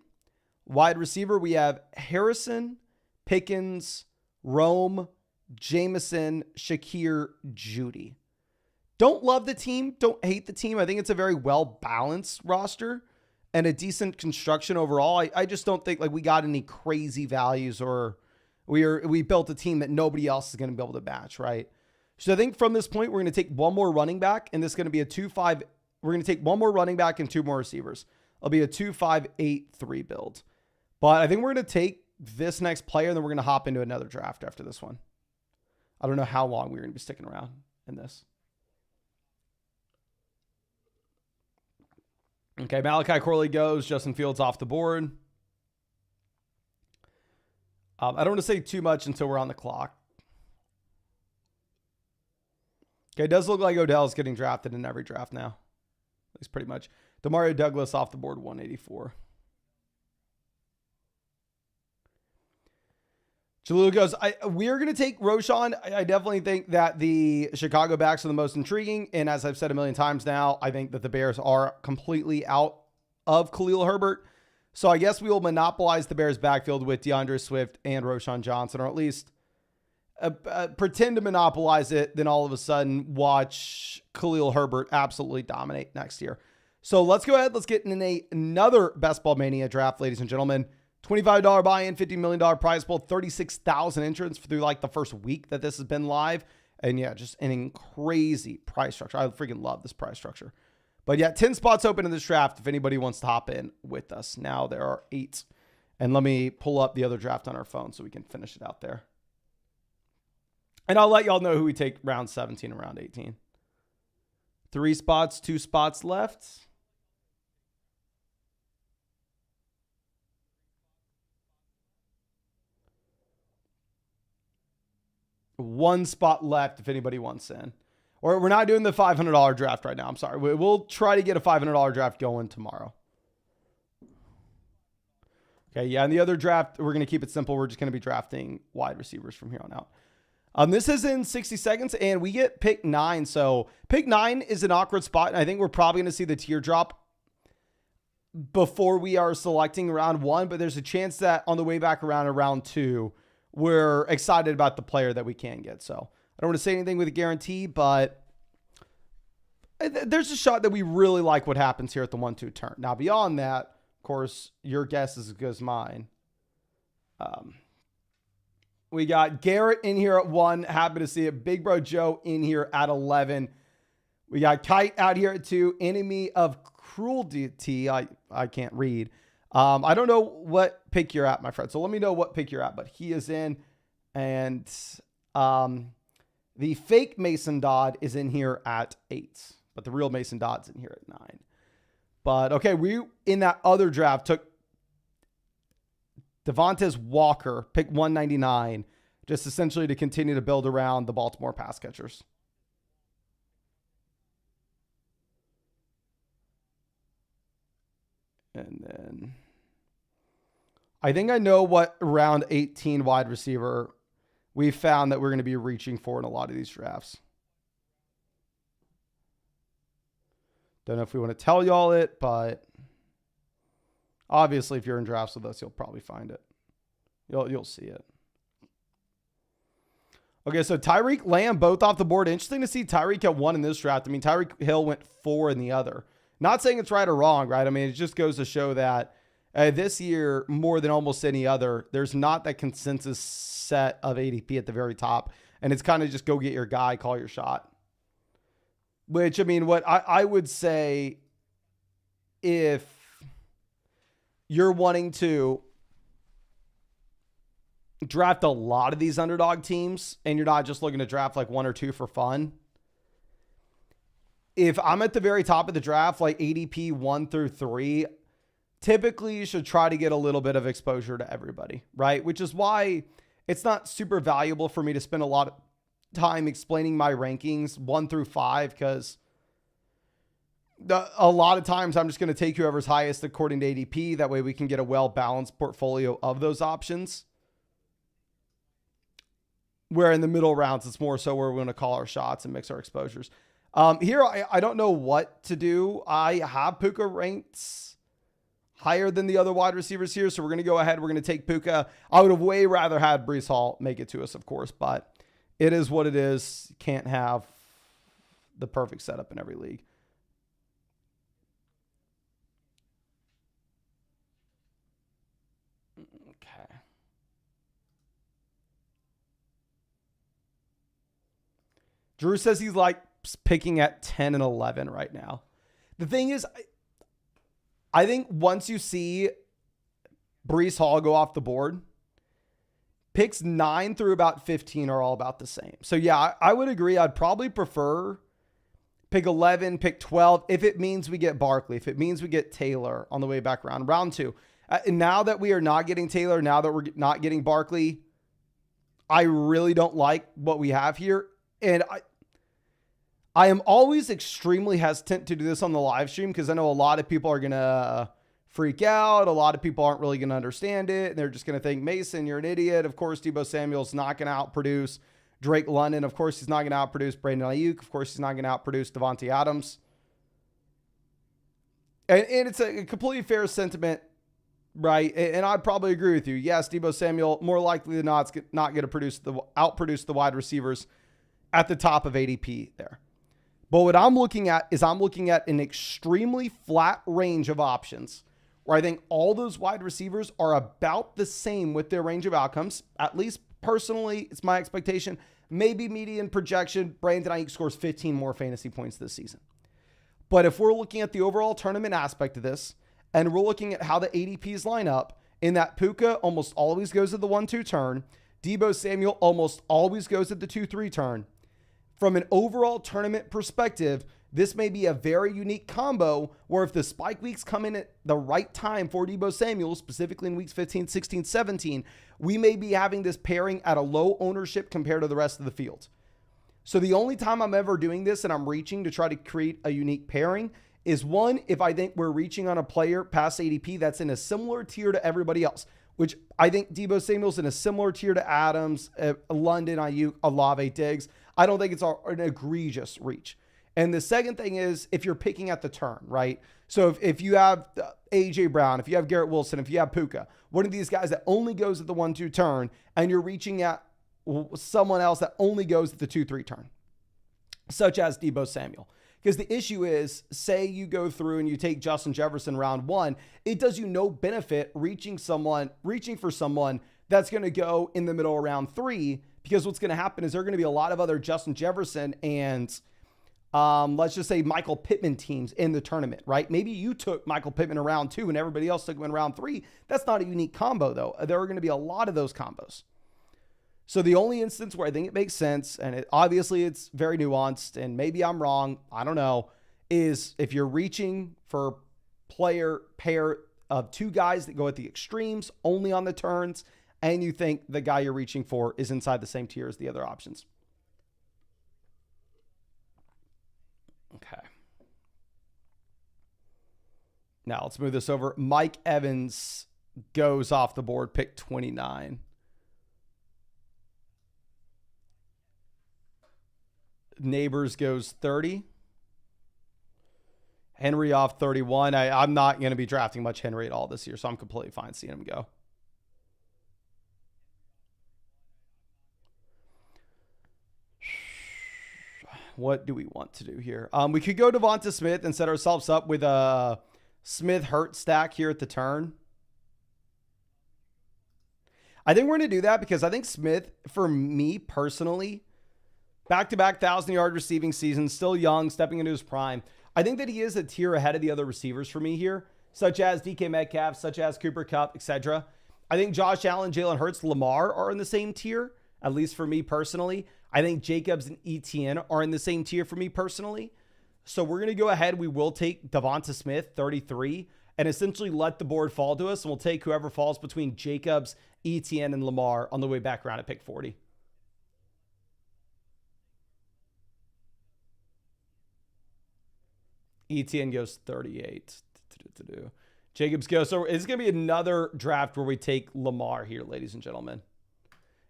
Wide receiver, we have Harrison, Pickens, Rome, Jameson, Shakir, Judy. Don't love the team. Don't hate the team. I think it's a very well-balanced roster and a decent construction overall. I just don't think we got any crazy values or we built a team that nobody else is going to be able to match, right? So I think from this point, we're going to take one more running back, and this is going to be a 2-5. We're going to take one more running back and 2 more receivers. It'll be a 2-5-8-3 build. But I think we're going to take this next player, and then we're going to hop into another draft after this one. I don't know how long we're going to be sticking around in this. Okay, Malachi Corley goes. Justin Fields off the board. I don't want to say too much until we're on the clock. Okay, it does look like Odell's getting drafted in every draft now. At least pretty much. Demario Douglas off the board, 184. Jalil goes, we're going to take Roshan. I definitely think that the Chicago backs are the most intriguing. And as I've said a million times now, I think that the Bears are completely out of Khalil Herbert. So I guess we will monopolize the Bears backfield with DeAndre Swift and Roshan Johnson, or at least pretend to monopolize it. Then all of a sudden watch Khalil Herbert absolutely dominate next year. So let's go ahead. Let's get in another Best Ball Mania draft, ladies and gentlemen. $25 buy-in, $50 million prize pool, 36,000 entrants through the first week that this has been live. And yeah, just an crazy price structure. I freaking love this price structure. But yeah, 10 spots open in this draft if anybody wants to hop in with us. Now there are 8. And let me pull up the other draft on our phone so we can finish it out there. And I'll let y'all know who we take round 17 and round 18. 3 spots, 2 spots left. One spot left if anybody wants in. Or we're not doing the $500 draft right now. I'm sorry. We'll try to get a $500 draft going tomorrow. Okay, yeah, and the other draft, we're going to keep it simple. We're just going to be drafting wide receivers from here on out. This is in 60 seconds, and we get pick 9. So pick 9 is an awkward spot, and I think we're probably going to see the teardrop before we are selecting round 1, but there's a chance that on the way back around in round 2, we're excited about the player that we can get. So I don't want to say anything with a guarantee, but there's a shot that we really like what happens here at the 1-2 turn. Now, beyond that, of course, your guess is as good as mine. We got Garrett in here at 1. Happy to see it. Big Bro Joe in here at 11. We got Kite out here at 2. Enemy of Cruelty. I can't read. I don't know what pick you're at, my friend. So let me know what pick you're at, but he is in. And the fake Mason Dodd is in here at 8, but the real Mason Dodd's in here at 9. But okay, we in that other draft took Devontae Walker, pick 199, just essentially to continue to build around the Baltimore pass catchers. And then I think I know what round 18 wide receiver we found that we're going to be reaching for in a lot of these drafts. Don't know if we want to tell y'all it, but obviously if you're in drafts with us, you'll probably find it. You'll see it. Okay, so Tyreek Lamb both off the board. Interesting to see Tyreek at 1 in this draft. I mean, Tyreek Hill went 4 in the other. Not saying it's right or wrong, right? I mean, it just goes to show that this year, more than almost any other, there's not that consensus set of ADP at the very top. And it's kind of just go get your guy, call your shot. Which, I mean, what I would say, if you're wanting to draft a lot of these underdog teams and you're not just looking to draft like 1 or 2 for fun, if I'm at the very top of the draft, like ADP 1 through 3, typically you should try to get a little bit of exposure to everybody, right? Which is why it's not super valuable for me to spend a lot of time explaining my rankings 1 through 5, because a lot of times I'm just going to take whoever's highest according to ADP. That way we can get a well-balanced portfolio of those options. Where in the middle rounds, it's more so where we're going to call our shots and mix our exposures. Here, I don't know what to do. I have Puka ranked higher than the other wide receivers here, so we're going to go ahead. We're going to take Puka. I would have way rather had Breece Hall make it to us, of course, but it is what it is. You can't have the perfect setup in every league. Okay. Drew says he's like picking at 10 and 11 right now. The thing is, I think once you see Breece Hall go off the board, picks 9 through about 15 are all about the same. So yeah, I would agree. I'd probably prefer pick 11, pick 12, if it means we get Barkley, if it means we get Taylor on the way back around. Round 2. Now that we are not getting Taylor, now that we're not getting Barkley, I really don't like what we have here. And I am always extremely hesitant to do this on the live stream because I know a lot of people are going to freak out. A lot of people aren't really going to understand it. And they're just going to think, Mason, you're an idiot. Of course, Deebo Samuel's not going to outproduce Drake London. Of course, he's not going to outproduce Brandon Ayuk. Of course, he's not going to outproduce Devontae Adams. And it's a completely fair sentiment, right? And I'd probably agree with you. Yes, Deebo Samuel, more likely than not, is not going to outproduce the wide receivers at the top of ADP there. But what I'm looking at is I'm looking at an extremely flat range of options where I think all those wide receivers are about the same with their range of outcomes. At least personally, it's my expectation. Maybe median projection, Brandon Ayuk scores 15 more fantasy points this season. But if we're looking at the overall tournament aspect of this, and we're looking at how the ADPs line up, in that Puka almost always goes at the 1-2 turn. Deebo Samuel almost always goes at the 2-3 turn. From an overall tournament perspective, this may be a very unique combo where if the spike weeks come in at the right time for Deebo Samuel, specifically in weeks 15, 16, 17, we may be having this pairing at a low ownership compared to the rest of the field. So the only time I'm ever doing this and I'm reaching to try to create a unique pairing is one, if I think we're reaching on a player past ADP that's in a similar tier to everybody else, which I think Deebo Samuel's in a similar tier to Adams, London, Ayuk, Olave, Diggs. I don't think it's an egregious reach. And the second thing is if you're picking at the turn, right? So if you have A.J. Brown, if you have Garrett Wilson, if you have Puka, one of these guys that only goes at the 1-2 turn, and you're reaching at someone else that only goes at the 2-3 turn, such as Deebo Samuel. Because the issue is, say you go through and you take Justin Jefferson round 1, it does you no benefit reaching for someone that's going to go in the middle of round 3, because what's going to happen is there are going to be a lot of other Justin Jefferson and let's just say Michael Pittman teams in the tournament, right? Maybe you took Michael Pittman in round 2 and everybody else took him in round 3. That's not a unique combo though. There are going to be a lot of those combos. So the only instance where I think it makes sense, and obviously it's very nuanced and maybe I'm wrong, I don't know, is if you're reaching for pair of two guys that go at the extremes, only on the turns, and you think the guy you're reaching for is inside the same tier as the other options. Okay. Now let's move this over. Mike Evans goes off the board, pick 29. Neighbors goes 30. Henry off 31. I'm not going to be drafting much Henry at all this year, so I'm completely fine seeing him go. What do we want to do here? We could go Devonta Smith and set ourselves up with a Smith Hurt stack here at the turn. I think we're going to do that because I think Smith, for me personally, back-to-back 1,000-yard receiving season, still young, stepping into his prime. I think that he is a tier ahead of the other receivers for me here, such as DK Metcalf, such as Cooper Kupp, etc. I think Josh Allen, Jalen Hurts, Lamar are in the same tier, at least for me personally. I think Jacobs and Etienne are in the same tier for me personally. So we're going to go ahead. We will take Devonta Smith, 33, and essentially let the board fall to us. And we'll take whoever falls between Jacobs, Etienne, and Lamar on the way back around at pick 40. Etienne goes 38. Jacobs goes. So it's going to be another draft where we take Lamar here, ladies and gentlemen.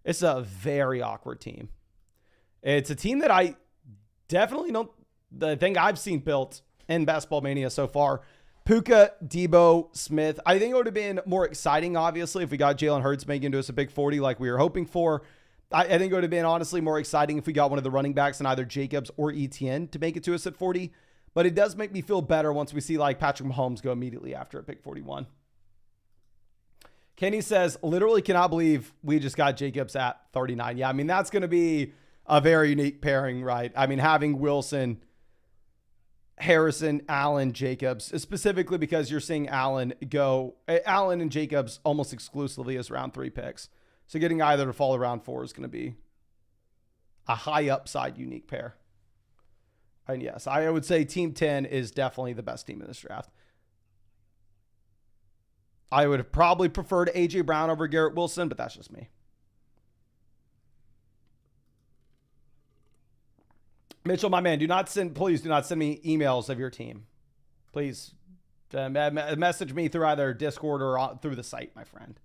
It's a very awkward team. It's a team that I definitely don't think I've seen built in Basketball Mania so far. Puka, Debo, Smith. I think it would have been more exciting, obviously, if we got Jalen Hurts making to us a big 40 like we were hoping for. I think it would have been honestly more exciting if we got one of the running backs in either Jacobs or Etienne to make it to us at 40. But it does make me feel better once we see like Patrick Mahomes go immediately after at pick 41. Kenny says, literally cannot believe we just got Jacobs at 39. Yeah, I mean, that's going to be a very unique pairing, right? I mean, having Wilson, Harrison, Allen, Jacobs, specifically because you're seeing Allen and Jacobs almost exclusively as round 3 picks. So getting either to fall around 4 is going to be a high upside unique pair. And yes, I would say Team 10 is definitely the best team in this draft. I would have probably preferred A.J. Brown over Garrett Wilson, but that's just me. Mitchell, my man, please do not send me emails of your team. Please message me through either Discord or through the site, my friend.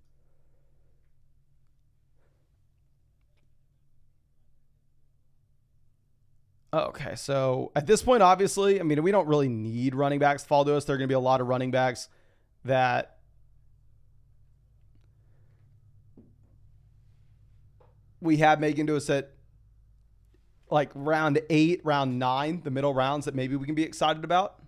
Okay, so at this point, obviously, I mean, we don't really need running backs to fall to us. There are going to be a lot of running backs that we have making to us at like round 8, round 9, the middle rounds that maybe we can be excited about.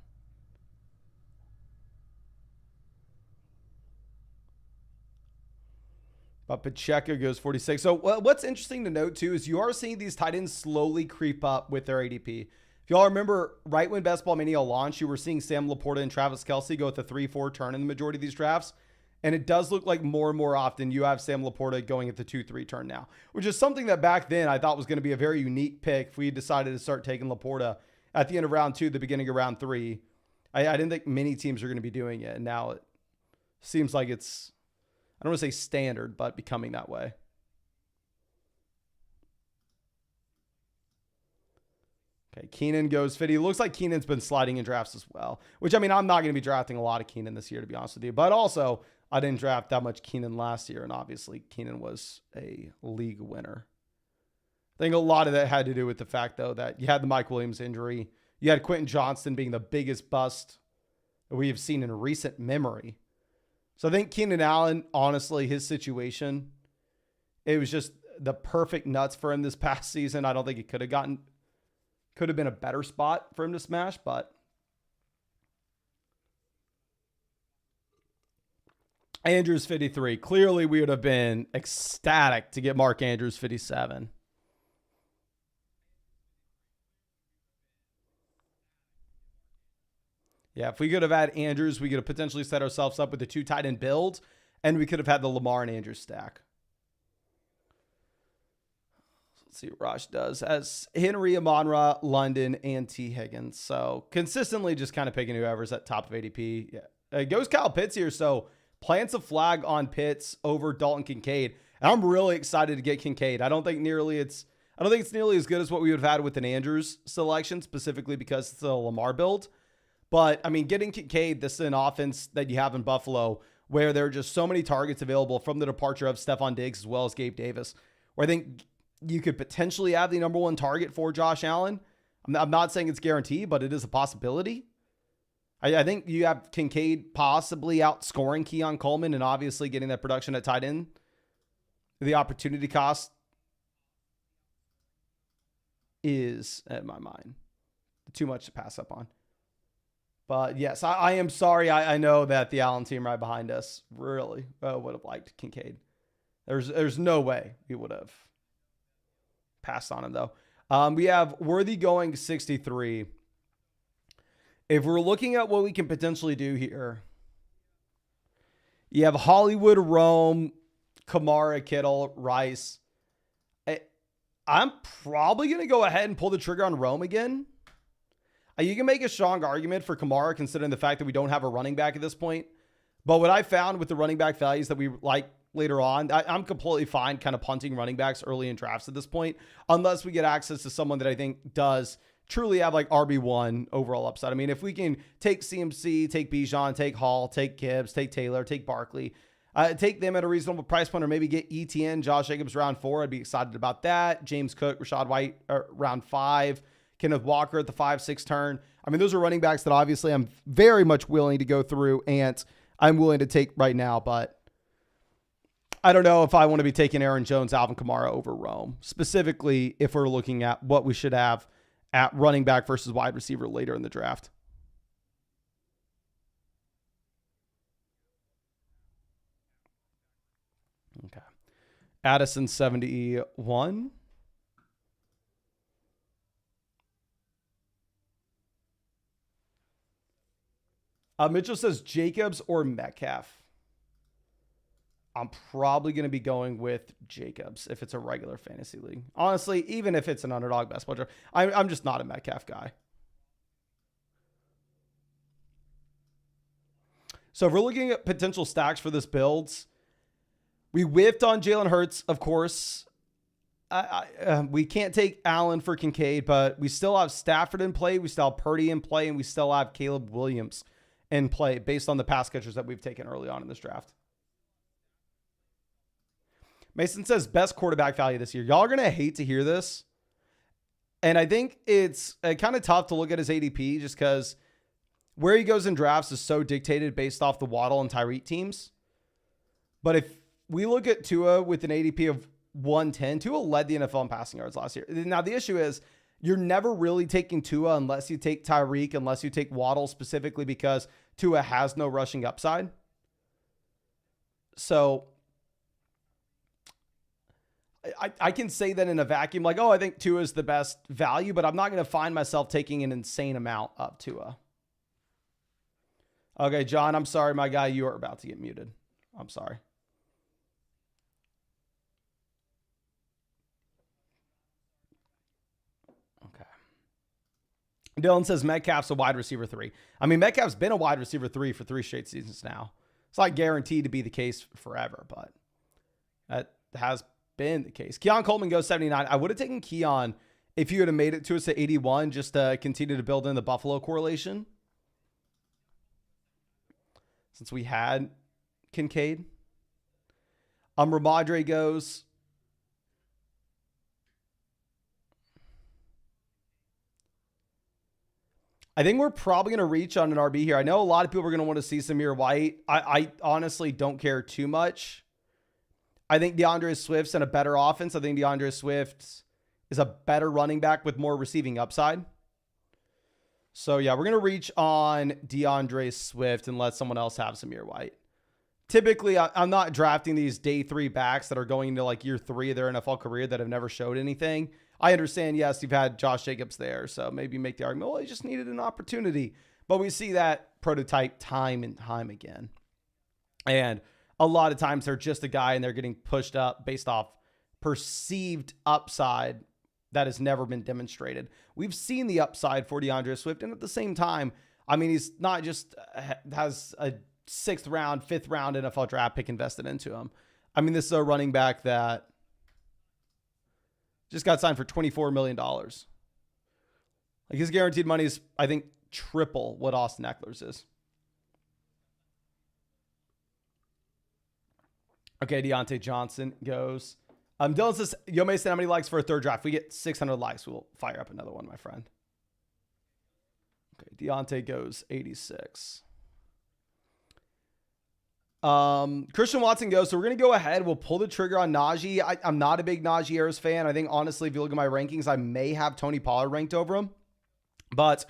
But Pacheco goes 46. So what's interesting to note too is you are seeing these tight ends slowly creep up with their ADP. If y'all remember, right when Best Ball Mania launched, you were seeing Sam Laporta and Travis Kelce go with the 3-4 turn in the majority of these drafts. And it does look like more and more often you have Sam Laporta going at the 2-3 turn now, which is something that back then I thought was going to be a very unique pick if we decided to start taking Laporta at the end of round 2, the beginning of round 3. I didn't think many teams are going to be doing it. And now it seems like it's, I don't want to say standard, but becoming that way. Okay, Keenan goes 50. Looks like Keenan's been sliding in drafts as well, which, I mean, I'm not going to be drafting a lot of Keenan this year, to be honest with you. But also, I didn't draft that much Keenan last year, and obviously Keenan was a league winner. I think a lot of that had to do with the fact, though, that you had the Mike Williams injury. You had Quentin Johnston being the biggest bust that we have seen in recent memory. So I think Keenan Allen, honestly, his situation, it was just the perfect nuts for him this past season. I don't think it could have been a better spot for him to smash, but Andrews 53. Clearly, we would have been ecstatic to get Mark Andrews 57. Yeah, if we could have had Andrews, we could have potentially set ourselves up with a 2 tight end build, and we could have had the Lamar and Andrews stack. Let's see what Raj does. As Henry, Amon-Ra, London, and T. Higgins. So consistently just kind of picking whoever's at top of ADP. Yeah. It goes Kyle Pitts here, so plants a flag on Pitts over Dalton Kincaid. And I'm really excited to get Kincaid. I don't think it's nearly as good as what we would have had with an Andrews selection, specifically because it's a Lamar build. But, I mean, getting Kincaid, this is an offense that you have in Buffalo where there are just so many targets available from the departure of Stephon Diggs as well as Gabe Davis, where I think you could potentially have the number one target for Josh Allen. I'm not saying it's guaranteed, but it is a possibility. I think you have Kincaid possibly outscoring Keon Coleman and obviously getting that production at tight end. The opportunity cost is, in my mind, too much to pass up on. But yes, I am sorry. I know that the Allen team right behind us really would have liked Kincaid. There's no way we would have passed on him, though. We have Worthy going 63. If we're looking at what we can potentially do here, you have Hollywood, Rome, Kamara, Kittle, Rice. I'm probably going to go ahead and pull the trigger on Rome again. You can make a strong argument for Kamara considering the fact that we don't have a running back at this point. But what I found with the running back values that we like later on, I'm completely fine kind of punting running backs early in drafts at this point, unless we get access to someone that I think does truly have like RB1 overall upside. I mean, if we can take CMC, take Bijan, take Hall, take Gibbs, take Taylor, take Barkley, take them at a reasonable price point, or maybe get ETN, Josh Jacobs round 4. I'd be excited about that. James Cook, Rashad White round 5. Kenneth Walker at the 5-6 turn. I mean, those are running backs that obviously I'm very much willing to go through and I'm willing to take right now, but I don't know if I want to be taking Aaron Jones, Alvin Kamara over Rome, specifically if we're looking at what we should have at running back versus wide receiver later in the draft. Okay. Addison 71. Mitchell says Jacobs or Metcalf. I'm probably going to be going with Jacobs if it's a regular fantasy league. Honestly, even if it's an underdog best ball draft, I'm just not a Metcalf guy. So if we're looking at potential stacks for this build, we whiffed on Jalen Hurts, of course. We can't take Allen for Kincaid, but we still have Stafford in play. We still have Purdy in play, and we still have Caleb Williams in play based on the pass catchers that we've taken early on in this draft. Mason says best quarterback value this year. Y'all are going to hate to hear this. And I think it's kind of tough to look at his ADP just because where he goes in drafts is so dictated based off the Waddle and Tyreek teams. But if we look at Tua with an ADP of 110, Tua led the NFL in passing yards last year. Now, the issue is you're never really taking Tua unless you take Tyreek, unless you take Waddle specifically because Tua has no rushing upside. So I can say that in a vacuum, like, oh, I think Tua is the best value, but I'm not going to find myself taking an insane amount of Tua. Okay, John, I'm sorry, my guy, you are about to get muted. I'm sorry. Okay. Dylan says Metcalf's a wide receiver 3. I mean, Metcalf's been a wide receiver 3 for 3 straight seasons now. It's not guaranteed to be the case forever, but that has been the case. Keon Coleman goes 79. I would have taken Keon if you would have made it to us at 81 just to continue to build in the Buffalo correlation. Since we had Kincaid. Ramadre goes. I think we're probably going to reach on an RB here. I know a lot of people are going to want to see Samir White. I honestly don't care too much. I think DeAndre Swift's in a better offense. I think DeAndre Swift is a better running back with more receiving upside. So, yeah, we're going to reach on DeAndre Swift and let someone else have Samir White. Typically, I'm not drafting these day 3 backs that are going into like year 3 of their NFL career that have never showed anything. I understand, yes, you've had Josh Jacobs there, so maybe make the argument, well, he just needed an opportunity. But we see that prototype time and time again. And a lot of times they're just a guy and they're getting pushed up based off perceived upside that has never been demonstrated. We've seen the upside for DeAndre Swift. And at the same time, I mean, he's not just has a 6th round, 5th round NFL draft pick invested into him. I mean, this is a running back that just got signed for $24 million. Like, his guaranteed money is, I think, triple what Austin Eckler's is. Okay, Deontay Johnson goes. Dylan says, Yo Mason, how many likes for a 3rd draft? If we get 600 likes, we'll fire up another one, my friend. Okay, Deontay goes 86. Christian Watson goes. So we're going to go ahead. We'll pull the trigger on Najee. I'm not a big Najee Harris fan. I think, honestly, if you look at my rankings, I may have Tony Pollard ranked over him. But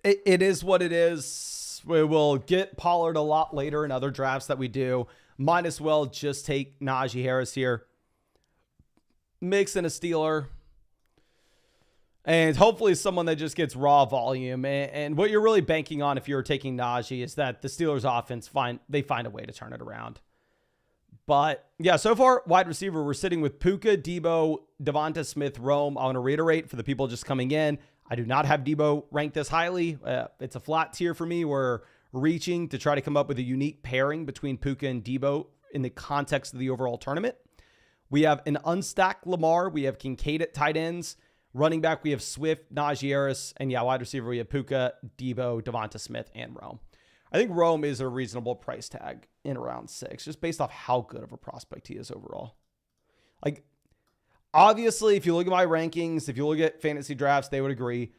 it is what it is. We will get Pollard a lot later in other drafts that we do. Might as well just take Najee Harris here. Mix in a Steeler. And hopefully someone that just gets raw volume. And what you're really banking on if you're taking Najee is that the Steelers offense find a way to turn it around. But yeah, so far, wide receiver, we're sitting with Puka, Debo, Devonta Smith, Rome. I want to reiterate for the people just coming in, I do not have Debo ranked this highly. It's a flat tier for me. We're reaching to try to come up with a unique pairing between Puka and Debo in the context of the overall tournament. We have an unstacked Lamar. We have Kincaid at tight ends. Running back, we have Swift, Najee Harris, and wide receiver, we have Puka, Debo, Devonta Smith, and Rome. I think Rome is a reasonable price tag in round 6, just based off how good of a prospect he is overall. Like, obviously, if you look at my rankings, if you look at fantasy drafts, they would agree.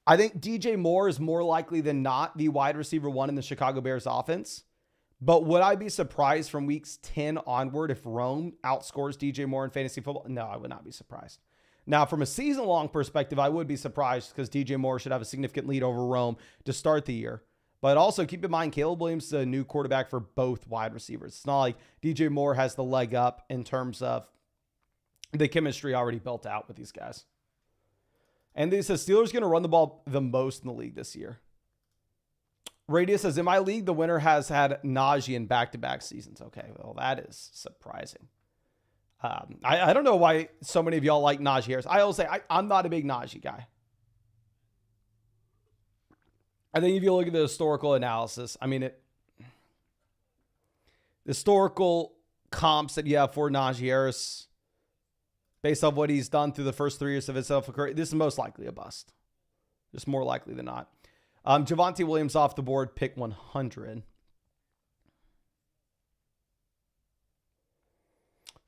I think DJ Moore is more likely than not the wide receiver 1 in the Chicago Bears offense. But would I be surprised from weeks 10 onward if Rome outscores DJ Moore in fantasy football? No, I would not be surprised. Now, from a season-long perspective, I would be surprised because DJ Moore should have a significant lead over Rome to start the year. But also, keep in mind, Caleb Williams is a new quarterback for both wide receivers. It's not like DJ Moore has the leg up in terms of the chemistry already built out with these guys. And they says Steelers going to run the ball the most in the league this year. Radius says, in my league, the winner has had Najee in back-to-back seasons. Okay, well, that is surprising. I don't know why so many of y'all like Najee Harris. I always say I'm not a big Najee guy. I think if you look at the historical analysis, I mean, the historical comps that you have for Najee Harris, based on what he's done through the first 3 years of his NFL career, this is most likely a bust. Just more likely than not. Javonte Williams off the board, pick 100.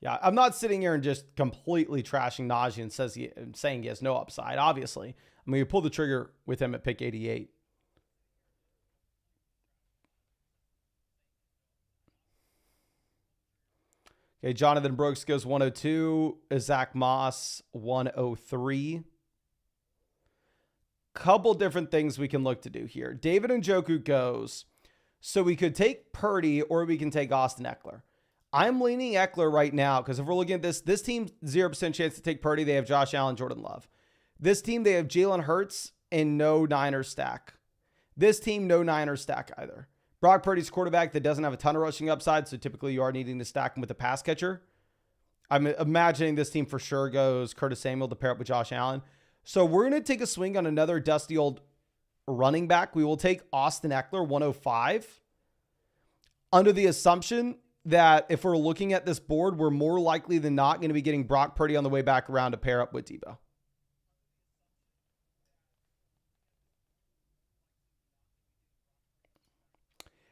Yeah, I'm not sitting here and just completely trashing Najee and saying he has no upside, obviously. I mean, you pull the trigger with him at pick 88. Okay, Jonathan Brooks goes 102. Zach Moss, 103. Couple different things we can look to do here. David Njoku goes, so we could take Purdy or we can take Austin Eckler. I'm leaning Eckler right now because if we're looking at this team, 0% chance to take Purdy. They have Josh Allen, Jordan Love. This team, they have Jalen Hurts and no Niners stack. This team, no Niners stack either. Brock Purdy's quarterback that doesn't have a ton of rushing upside, so typically you are needing to stack him with a pass catcher. I'm imagining this team for sure goes Curtis Samuel to pair up with Josh Allen. So we're going to take a swing on another dusty old running back. We will take Austin Eckler, 105, under the assumption that if we're looking at this board, we're more likely than not going to be getting Brock Purdy on the way back around to pair up with Debo.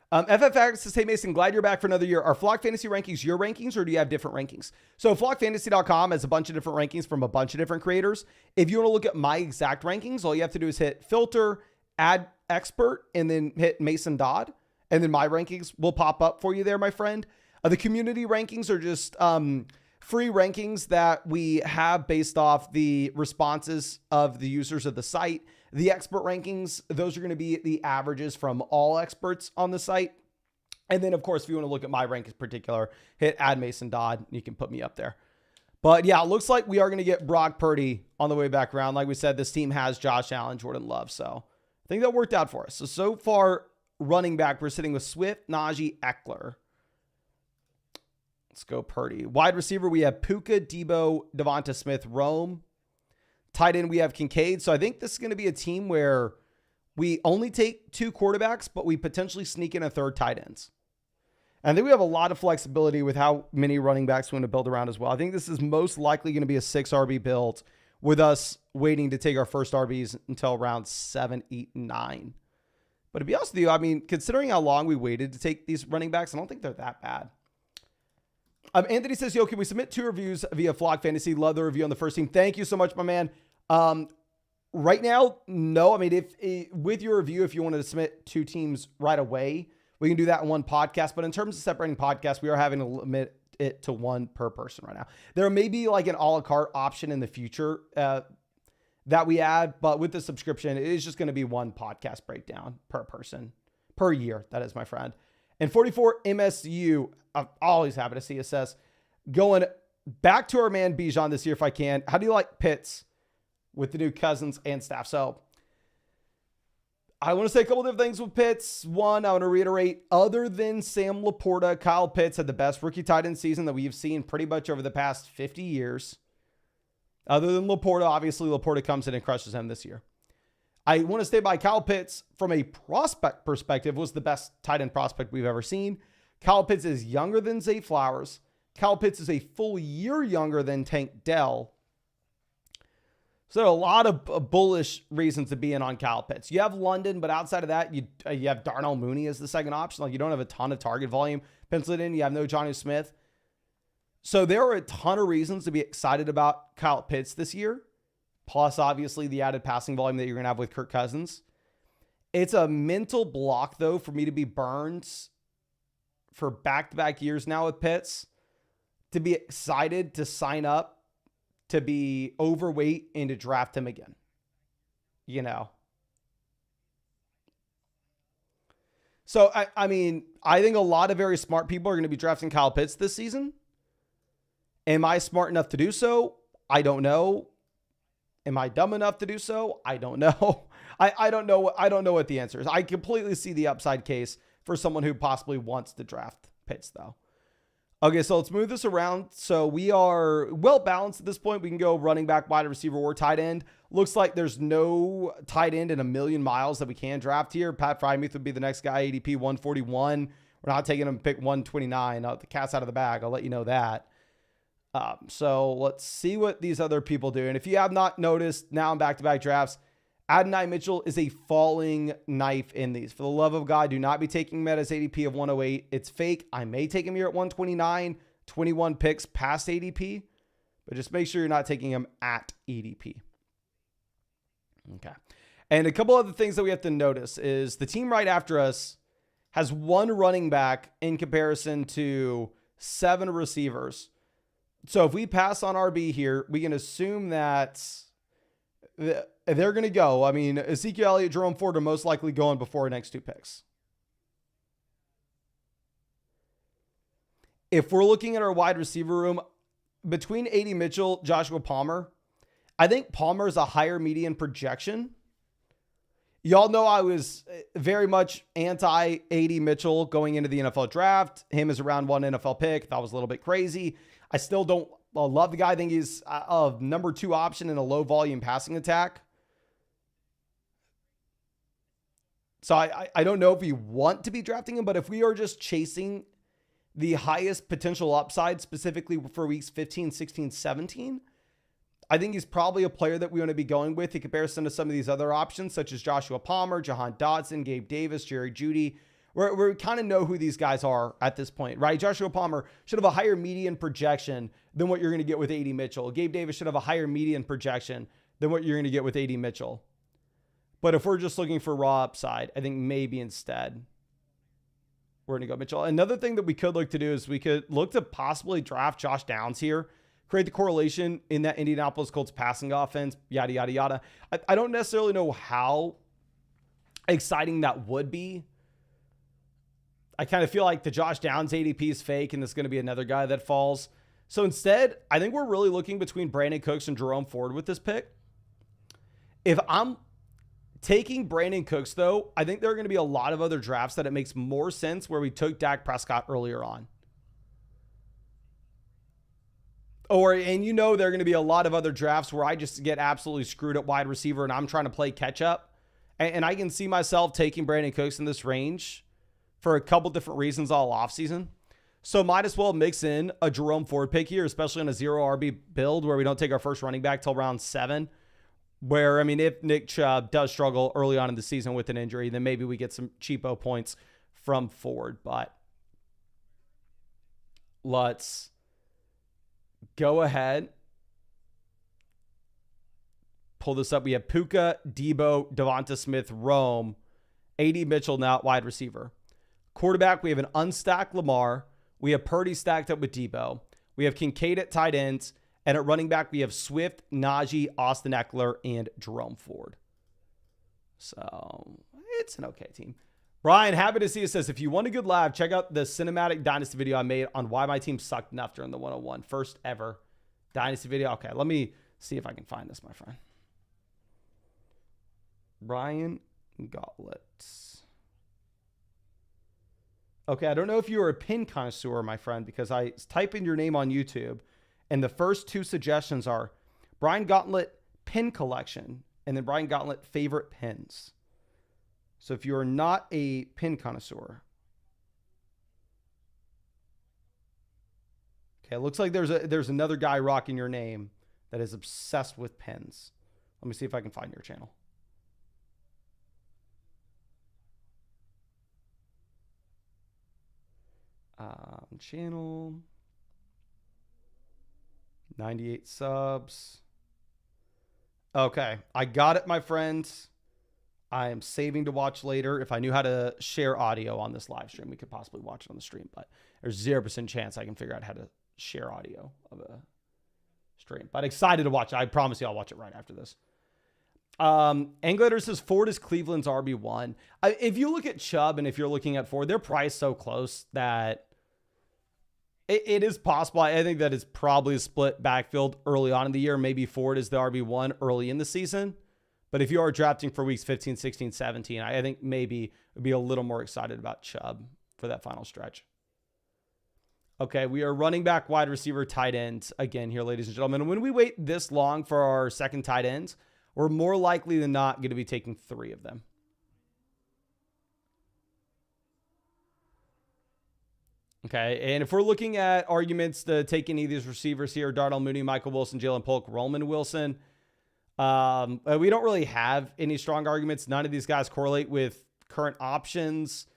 FFX says, hey Mason, glad you're back for another year. Are Flock Fantasy rankings your rankings or do you have different rankings? So flockfantasy.com has a bunch of different rankings from a bunch of different creators. If you want to look at my exact rankings, all you have to do is hit filter, add expert, and then hit Mason Dodd. And then my rankings will pop up for you there, my friend. The community rankings are just free rankings that we have based off the responses of the users of the site. The expert rankings, those are going to be the averages from all experts on the site. And then, of course, if you want to look at my rank in particular, hit add Mason Dodd. You can put me up there. But yeah, it looks like we are going to get Brock Purdy on the way back around. Like we said, this team has Josh Allen, Jordan Love. So I think that worked out for us. So far, running back, we're sitting with Swift, Najee, Eckler. Let's go Purdy. Wide receiver, we have Puka, Debo, Devonta Smith, Rome. Tight end, we have Kincaid. So I think this is going to be a team where we only take 2 quarterbacks, but we potentially sneak in a third tight ends. And I think we have a lot of flexibility with how many running backs we want to build around as well. I think this is most likely going to be a 6 RB build with us waiting to take our first RBs until round 7, 8, 9. But to be honest with you, I mean, considering how long we waited to take these running backs, I don't think they're that bad. Anthony says, yo, can we submit 2 reviews via Flock Fantasy? Love the review on the first team. Thank you so much, my man. Right now, no. I mean, if with your review, if you wanted to submit 2 teams right away, we can do that in one podcast. But in terms of separating podcasts, we are having to limit it to 1 per person right now. There may be like an a la carte option in the future that we add, but with the subscription, it is just going to be 1 podcast breakdown per person per year. That is, my friend. And 44 MSU, I'm always happy to see us going back to our man Bijan this year if I can. How do you like Pitts with the new Cousins and staff? So I want to say a couple different things with Pitts. One, I want to reiterate, other than Sam Laporta, Kyle Pitts had the best rookie tight end season that we've seen pretty much over the past 50 years. Other than Laporta, obviously Laporta comes in and crushes him this year. I want to stay by Kyle Pitts from a prospect perspective was the best tight end prospect we've ever seen. Kyle Pitts is younger than Zay Flowers. Kyle Pitts is a full year younger than Tank Dell. So there are a lot of bullish reasons to be in on Kyle Pitts. You have London, but outside of that, you have Darnell Mooney as the second option. Like, you don't have a ton of target volume penciled in. You have no Jonnu Smith. So there are a ton of reasons to be excited about Kyle Pitts this year. Plus, obviously, the added passing volume that you're going to have with Kirk Cousins. It's a mental block, though, for me to be burned for back-to-back years now with Pitts, to be excited to sign up, to be overweight, and to draft him again. You know? So, I mean, I think a lot of very smart people are going to be drafting Kyle Pitts this season. Am I smart enough to do so? I don't know. Am I dumb enough to do so? I don't know. I don't know. I don't know what the answer is. I completely see the upside case for someone who possibly wants to draft Pitts, though. Okay, so let's move this around. So we are well balanced at this point. We can go running back, wide receiver, or tight end. Looks like there's no tight end in a million miles that we can draft here. Pat Frymuth would be the next guy, ADP 141. We're not taking him pick 129. The cat's out of the bag. I'll let you know that. So let's see what these other people do. And if you have not noticed, now in back-to-back drafts, Adonai Mitchell is a falling knife in these. For the love of God, do not be taking him at his ADP of 108. It's fake. I may take him here at 129, 21 picks past ADP, but just make sure you're not taking him at ADP. Okay. And a couple other things that we have to notice is the team right after us has 1 running back in comparison to 7 receivers. So if we pass on RB here, we can assume that they're going to go. I mean, Ezekiel Elliott, Jerome Ford are most likely going before our next 2 picks. If we're looking at our wide receiver room, between A.D. Mitchell, Joshua Palmer, I think Palmer is a higher median projection. Y'all know I was very much anti-A.D. Mitchell going into the NFL draft. Him as a round 1 NFL pick. That was a little bit crazy. I still don't love the guy. I think he's a number 2 option in a low volume passing attack. So I don't know if we want to be drafting him, but if we are just chasing the highest potential upside, specifically for weeks 15, 16, 17, I think he's probably a player that we want to be going with in comparison to some of these other options, such as Joshua Palmer, Jahan Dotson, Gabe Davis, Jerry Jeudy. We kind of know who these guys are at this point, right? Joshua Palmer should have a higher median projection than what you're going to get with A.D. Mitchell. Gabe Davis should have a higher median projection than what you're going to get with A.D. Mitchell. But if we're just looking for raw upside, I think maybe instead we're going to go Mitchell. Another thing that we could look to do is we could look to possibly draft Josh Downs here, create the correlation in that Indianapolis Colts passing offense, yada, yada, yada. I don't necessarily know how exciting that would be. I kind of feel like the Josh Downs ADP is fake and there's going to be another guy that falls. So instead, I think we're really looking between Brandon Cooks and Jerome Ford with this pick. If I'm taking Brandon Cooks, though, I think there are going to be a lot of other drafts that it makes more sense where we took Dak Prescott earlier on. And you know there are going to be a lot of other drafts where I just get absolutely screwed at wide receiver and I'm trying to play catch up And I can see myself taking Brandon Cooks in this range for a couple different reasons all offseason. So might as well mix in a Jerome Ford pick here, especially in a 0 RB build where we don't take our first running back till round 7. Where, I mean, if Nick Chubb does struggle early on in the season with an injury, then maybe we get some cheapo points from Ford. But let's go ahead. Pull this up. We have Puka, Debo, Devonta Smith, Rome, A.D. Mitchell now at wide receiver. Quarterback, we have an unstacked Lamar. We have Purdy stacked up with Debo. We have Kincaid at tight ends. And at running back, we have Swift, Najee, Austin Eckler, and Jerome Ford. So it's an okay team. Brian, happy to see you, says, if you want a good laugh, check out the cinematic Dynasty video I made on why my team sucked enough during the 101. First ever Dynasty video. Okay, let me see if I can find this, my friend. Brian Gauntlet. Okay, I don't know if you're a pin connoisseur, my friend, because I type in your name on YouTube, and the first 2 suggestions are Brian Gauntlet pin collection, and then Brian Gauntlet favorite pins. So if you're not a pin connoisseur. Okay, it looks like there's another guy rocking your name that is obsessed with pins. Let me see if I can find your channel. Channel 98 subs. Okay, I got it, my friends. I am saving to watch later. If I knew how to share audio on this live stream, we could possibly watch it on the stream, but there's 0% chance I can figure out how to share audio of a stream. But excited to watch it. I promise you I'll watch it right after this. Angletter says Ford is Cleveland's RB1. If you look at Chubb and if you're looking at Ford, they're priced so close that it is possible. I think that it's probably a split backfield early on in the year. Maybe Ford is the RB1 early in the season. But if you are drafting for weeks 15, 16, 17, I think maybe would be a little more excited about Chubb for that final stretch. Okay, we are running back, wide receiver, tight ends again here, ladies and gentlemen. When we wait this long for our second tight ends, we're more likely than not going to be taking 3 of them. Okay, and if we're looking at arguments to take any of these receivers here, Darnell Mooney, Michael Wilson, Jalen Polk, Roman Wilson, we don't really have any strong arguments. None of these guys correlate with current options.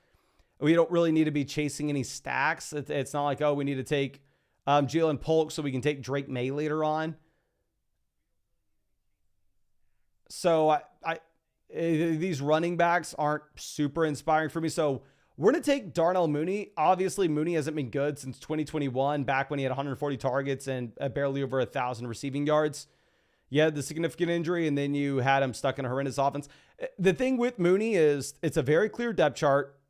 We don't really need to be chasing any stacks. It's not like, oh, we need to take Jalen Polk so we can take Drake May later on. So these running backs aren't super inspiring for me. So we're going to take Darnell Mooney. Obviously, Mooney hasn't been good since 2021, back when he had 140 targets and barely over 1,000 receiving yards. You had the significant injury, and then you had him stuck in a horrendous offense. The thing with Mooney is it's a very clear depth chart,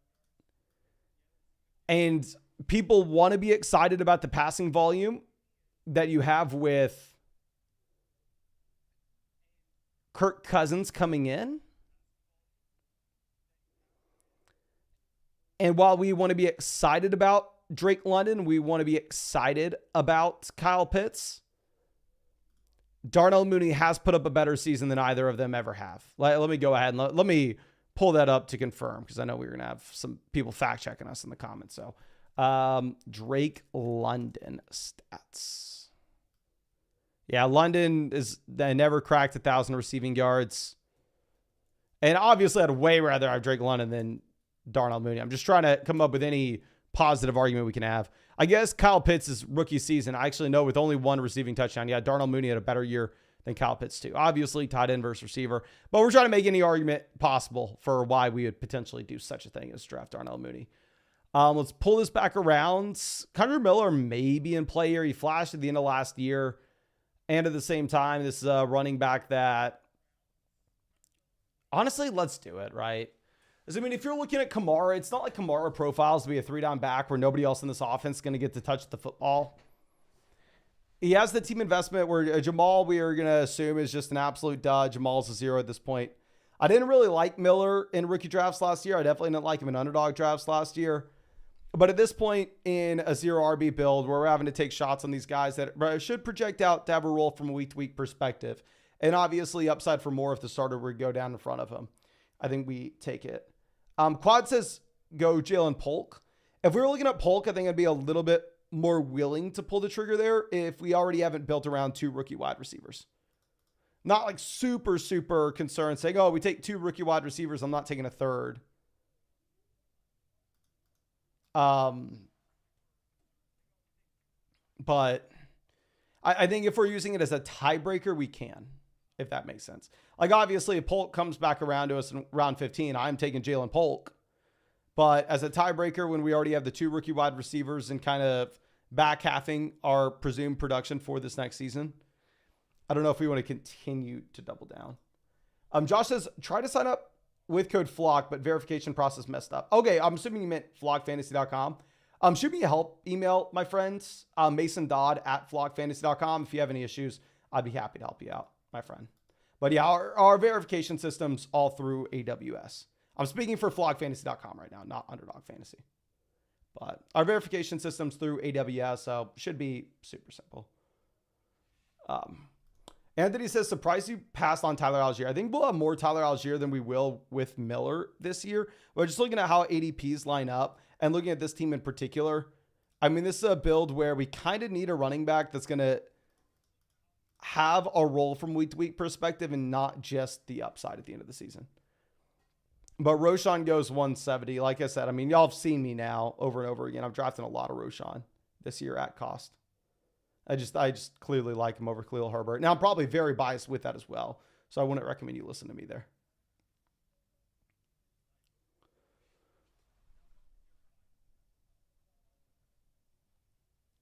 and people want to be excited about the passing volume that you have with Kirk Cousins coming in. And while we want to be excited about Drake London, we want to be excited about Kyle Pitts. Darnell Mooney has put up a better season than either of them ever have. Let me go ahead and let me pull that up to confirm, because I know we're going to have some people fact checking us in the comments. So Drake London stats. Yeah, London they never cracked 1,000 receiving yards. And obviously I'd way rather have Drake London than Darnell Mooney. I'm just trying to come up with any positive argument we can have. I guess Kyle Pitts' rookie season, I actually know with only 1 receiving touchdown. Yeah, Darnell Mooney had a better year than Kyle Pitts too. Obviously, tight end versus receiver. But we're trying to make any argument possible for why we would potentially do such a thing as draft Darnell Mooney. Let's pull this back around. Kundra Miller may be in play here. He flashed at the end of last year. And at the same time, this is a running back that, honestly, let's do it, right? I mean, if you're looking at Kamara, it's not like Kamara profiles to be a 3-down back where nobody else in this offense is going to get to touch the football. He has the team investment where Jamal, we are going to assume, is just an absolute dud. Jamal's a 0 at this point. I didn't really like Miller in rookie drafts last year. I definitely didn't like him in underdog drafts last year. But at this point in a 0 RB build where we're having to take shots on these guys that should project out to have a role from a week-to-week perspective, and obviously upside for more if the starter would go down in front of him. I think we take it. Quad says go Jalen Polk. If we were looking at Polk, I think I'd be a little bit more willing to pull the trigger there if we already haven't built around 2 rookie wide receivers. Not like super, super concerned saying, oh, we take 2 rookie wide receivers, I'm not taking a third. But I think if we're using it as a tiebreaker, we can, if that makes sense. Like, obviously, if Polk comes back around to us in round 15, I'm taking Jalen Polk. But as a tiebreaker, when we already have the 2 rookie wide receivers and kind of back halving our presumed production for this next season, I don't know if we want to continue to double down. Josh says, try to sign up with code FLOCK, but verification process messed up. Okay, I'm assuming you meant flockfantasy.com. Shoot me a help email, my friends. Mason Dodd at flockfantasy.com. If you have any issues, I'd be happy to help you out, my friend. But yeah, our verification system's all through AWS. I'm speaking for flockfantasy.com right now, not Underdog Fantasy. But our verification system's through AWS, so should be super simple. Anthony says, surprised you passed on Tyler Algier. I think we'll have more Tyler Algier than we will with Miller this year. But just looking at how ADPs line up and looking at this team in particular, I mean, this is a build where we kind of need a running back that's going to have a role from week to week perspective and not just the upside at the end of the season. But Roshan goes 170. Like I said, I mean, y'all have seen me now over and over again. I'm drafting a lot of Roshan this year at cost. I just clearly like him over Khalil Herbert. Now, I'm probably very biased with that as well, so I wouldn't recommend you listen to me there.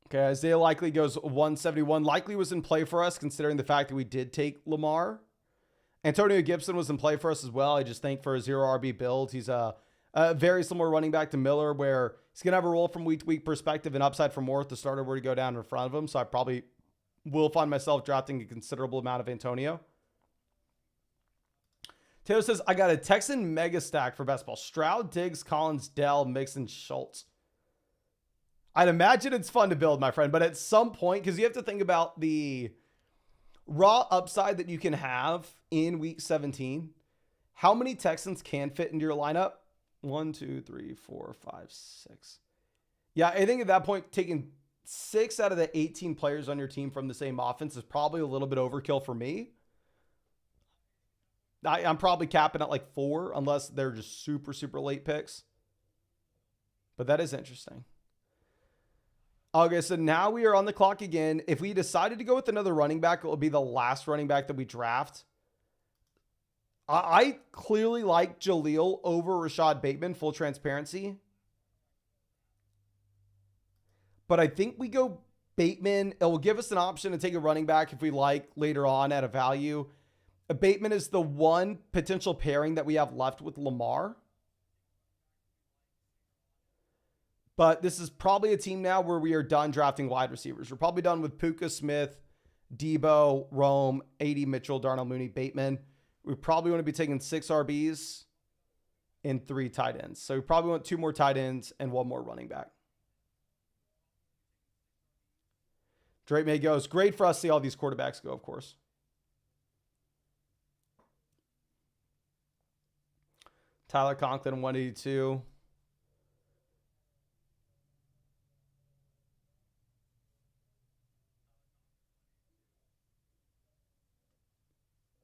Okay, Isaiah Likely goes 171. Likely was in play for us, considering the fact that we did take Lamar. Antonio Gibson was in play for us as well. I just think for a 0 RB build, he's a very similar running back to Miller, where he's going to have a role from week to week perspective and upside for more if the starter were to go down in front of him. So I probably will find myself drafting a considerable amount of Antonio. Taylor says, I got a Texan mega stack for best ball. Stroud, Diggs, Collins, Dell, Mixon, Schultz. I'd imagine it's fun to build, my friend, but at some point, because you have to think about the raw upside that you can have in week 17. How many Texans can fit into your lineup? 1, 2, 3, 4, 5, 6. Yeah, I think at that point, taking 6 out of the 18 players on your team from the same offense is probably a little bit overkill for me. I'm probably capping at like 4, unless they're just super, super late picks. But that is interesting. Okay, so now we are on the clock again. If we decided to go with another running back, it will be the last running back that we draft. I clearly like Jaleel over Rashad Bateman, full transparency. But I think we go Bateman. It will give us an option to take a running back if we like later on at a value. Bateman is the one potential pairing that we have left with Lamar. But this is probably a team now where we are done drafting wide receivers. We're probably done with Puka, Smith, Debo, Rome, A.D. Mitchell, Darnell Mooney, Bateman. We probably want to be taking 6 RBs and 3 tight ends. So we probably want 2 more tight ends and 1 more running back. Drake May goes, great for us to see all these quarterbacks go, of course. Tyler Conklin, 182.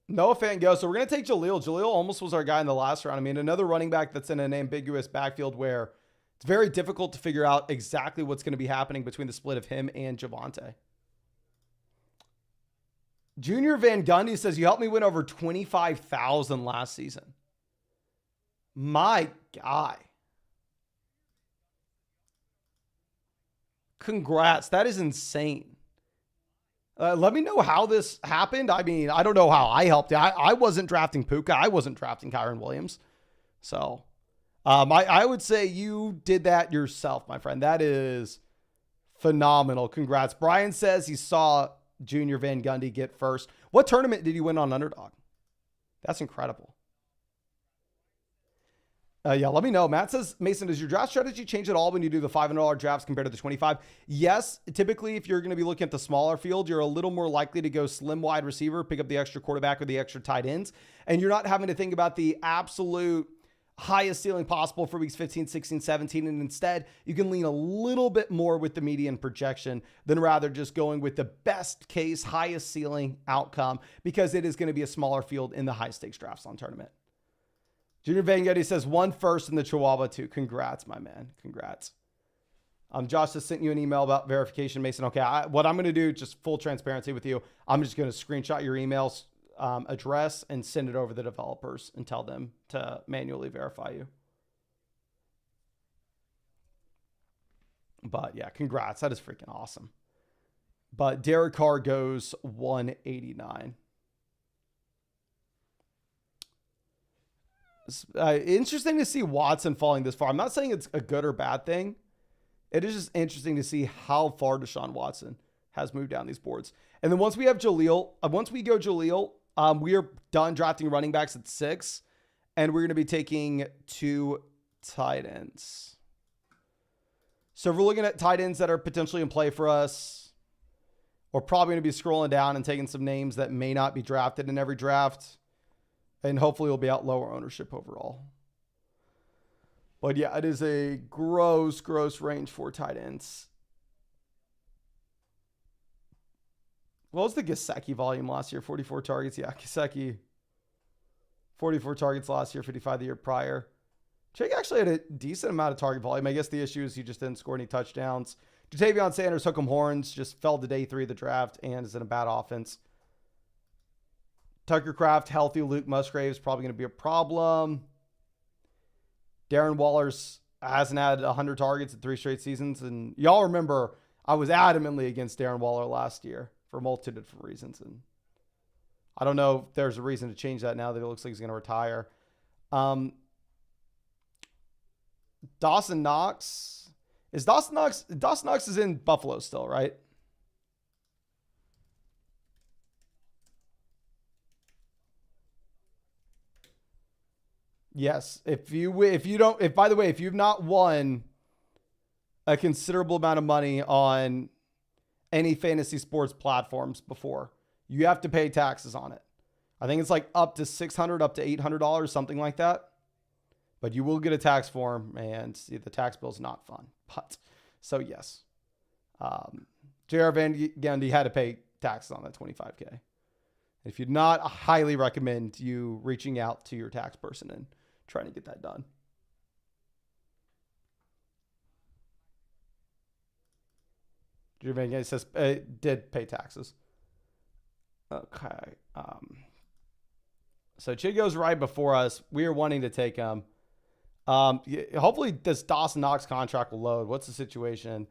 Noah Fant goes. So we're going to take Jaleel. Jaleel almost was our guy in the last round. I mean, another running back that's in an ambiguous backfield where it's very difficult to figure out exactly what's going to be happening between the split of him and Javonte. Junior Van Gundy says, you helped me win over 25,000 last season. My guy. Congrats. That is insane. Let me know how this happened. I mean, I don't know how I helped you. I wasn't drafting Puka. I wasn't drafting Kyron Williams. So I would say you did that yourself, my friend. That is phenomenal. Congrats. Brian says he saw Junior Van Gundy get first. What tournament did you win on Underdog? That's incredible. Yeah, let me know. Matt says, Mason, does your draft strategy change at all when you do the $500 drafts compared to the 25? Yes. Typically, if you're going to be looking at the smaller field, you're a little more likely to go slim wide receiver, pick up the extra quarterback or the extra tight ends. And you're not having to think about the absolute highest ceiling possible for weeks 15, 16, 17. And instead, you can lean a little bit more with the median projection than rather just going with the best case, highest ceiling outcome, because it is going to be a smaller field in the high stakes drafts on tournament. Junior Vangetti says 1 first in the Chihuahua 2. Congrats, my man. Congrats. Josh just sent you an email about verification, Mason. Okay, what I'm going to do, just full transparency with you, I'm just going to screenshot your emails address and send it over to the developers and tell them to manually verify you. But yeah, congrats. That is freaking awesome. But Derek Carr goes 189. Interesting to see Watson falling this far. I'm not saying it's a good or bad thing. It is just interesting to see how far Deshaun Watson has moved down these boards. And then once we have Jaleel, once we go Jaleel, we are done drafting running backs at 6, and we're going to be taking 2 tight ends. So if we're looking at tight ends that are potentially in play for us, we're probably going to be scrolling down and taking some names that may not be drafted in every draft. And hopefully we'll be out lower ownership overall. But yeah, it is a gross range for tight ends. What was the Gesicki volume last year? 44 targets. Yeah, Gesicki, 44 targets last year, 55 the year prior. Jake actually had a decent amount of target volume. I guess the issue is he just didn't score any touchdowns. Jatavion Sanders, hook 'em horns, just fell to day 3 of the draft and is in a bad offense. Tucker Kraft, healthy. Luke Musgrave's probably going to be a problem. Darren Waller's hasn't had 100 targets in 3 straight seasons. And y'all remember, I was adamantly against Darren Waller last year for a multitude of different reasons. And I don't know if there's a reason to change that now that it looks like he's going to retire. Dawson Knox. Dawson Knox is in Buffalo still, right? Yes. By the way, if you've not won a considerable amount of money on any fantasy sports platforms before, you have to pay taxes on it. I think it's like up to $600, up to $800, something like that. But you will get a tax form, and the tax bill is not fun. But so yes, J.R. Van Gundy had to pay taxes on that $25K. If you'd not, I highly recommend you reaching out to your tax person and trying to get that done. J.R. Van Gundy says did pay taxes. Okay. So Chigo's right before us. We are wanting to take him. Hopefully this Dawson Knox contract will load. What's the situation?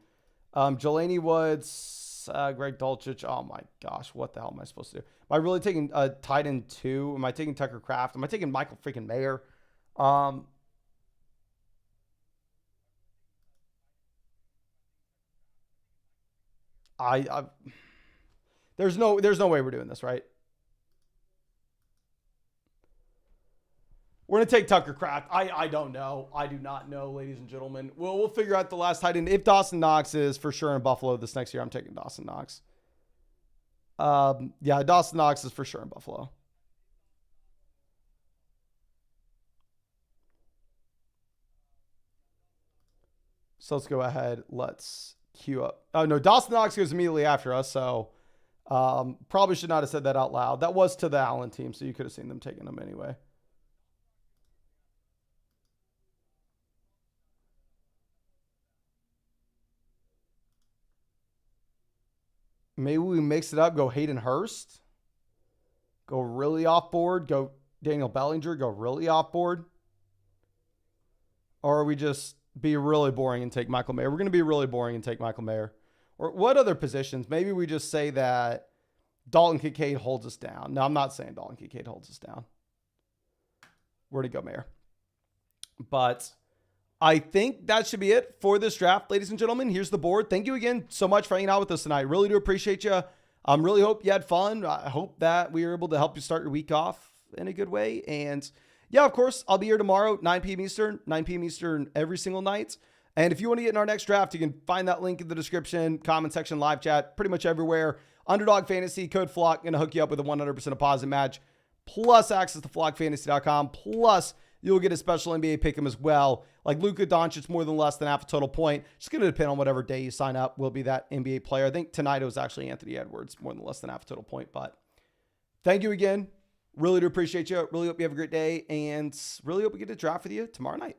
Jelani Woods, Greg Dulcich. Oh my gosh, what the hell am I supposed to do? Am I really taking a tight end 2? Am I taking Tucker Kraft? Am I taking Michael freaking Mayer? There's no way we're doing this, right? We're going to take Tucker Kraft. I don't know. I do not know, ladies and gentlemen. We'll figure out the last tight end. If Dawson Knox is for sure in Buffalo this next year, I'm taking Dawson Knox. Yeah, Dawson Knox is for sure in Buffalo. So let's go ahead. Let's queue up. Oh, no, Dawson Knox goes immediately after us, so probably should not have said that out loud. That was to the Allen team, so you could have seen them taking them anyway. Maybe we mix it up, go Hayden Hurst, go really off board, go Daniel Bellinger, go really off board. Or we just be really boring and take Michael Mayer. We're going to be really boring and take Michael Mayer. Or what other positions? Maybe we just say that Dalton Kincaid holds us down. No, I'm not saying Dalton Kincaid holds us down. Where to go, Mayer? But I think that should be it for this draft, ladies and gentlemen. Here's the board. Thank you again so much for hanging out with us tonight. Really do appreciate you. Really hope you had fun. I hope that we were able to help you start your week off in a good way. And yeah, of course, I'll be here tomorrow, 9 p.m. Eastern, 9 p.m. Eastern every single night. And if you want to get in our next draft, you can find that link in the description, comment section, live chat, pretty much everywhere. Underdog Fantasy, code FLOCK, going to hook you up with a 100% deposit match, plus access to flockfantasy.com, plus you'll get a special NBA pick'em as well. Like Luka Doncic, more than less than half a total point. Just going to depend on whatever day you sign up will be that NBA player. I think tonight it was actually Anthony Edwards, more than less than half a total point. But thank you again. Really do appreciate you. Really hope you have a great day, and really hope we get to draft with you tomorrow night.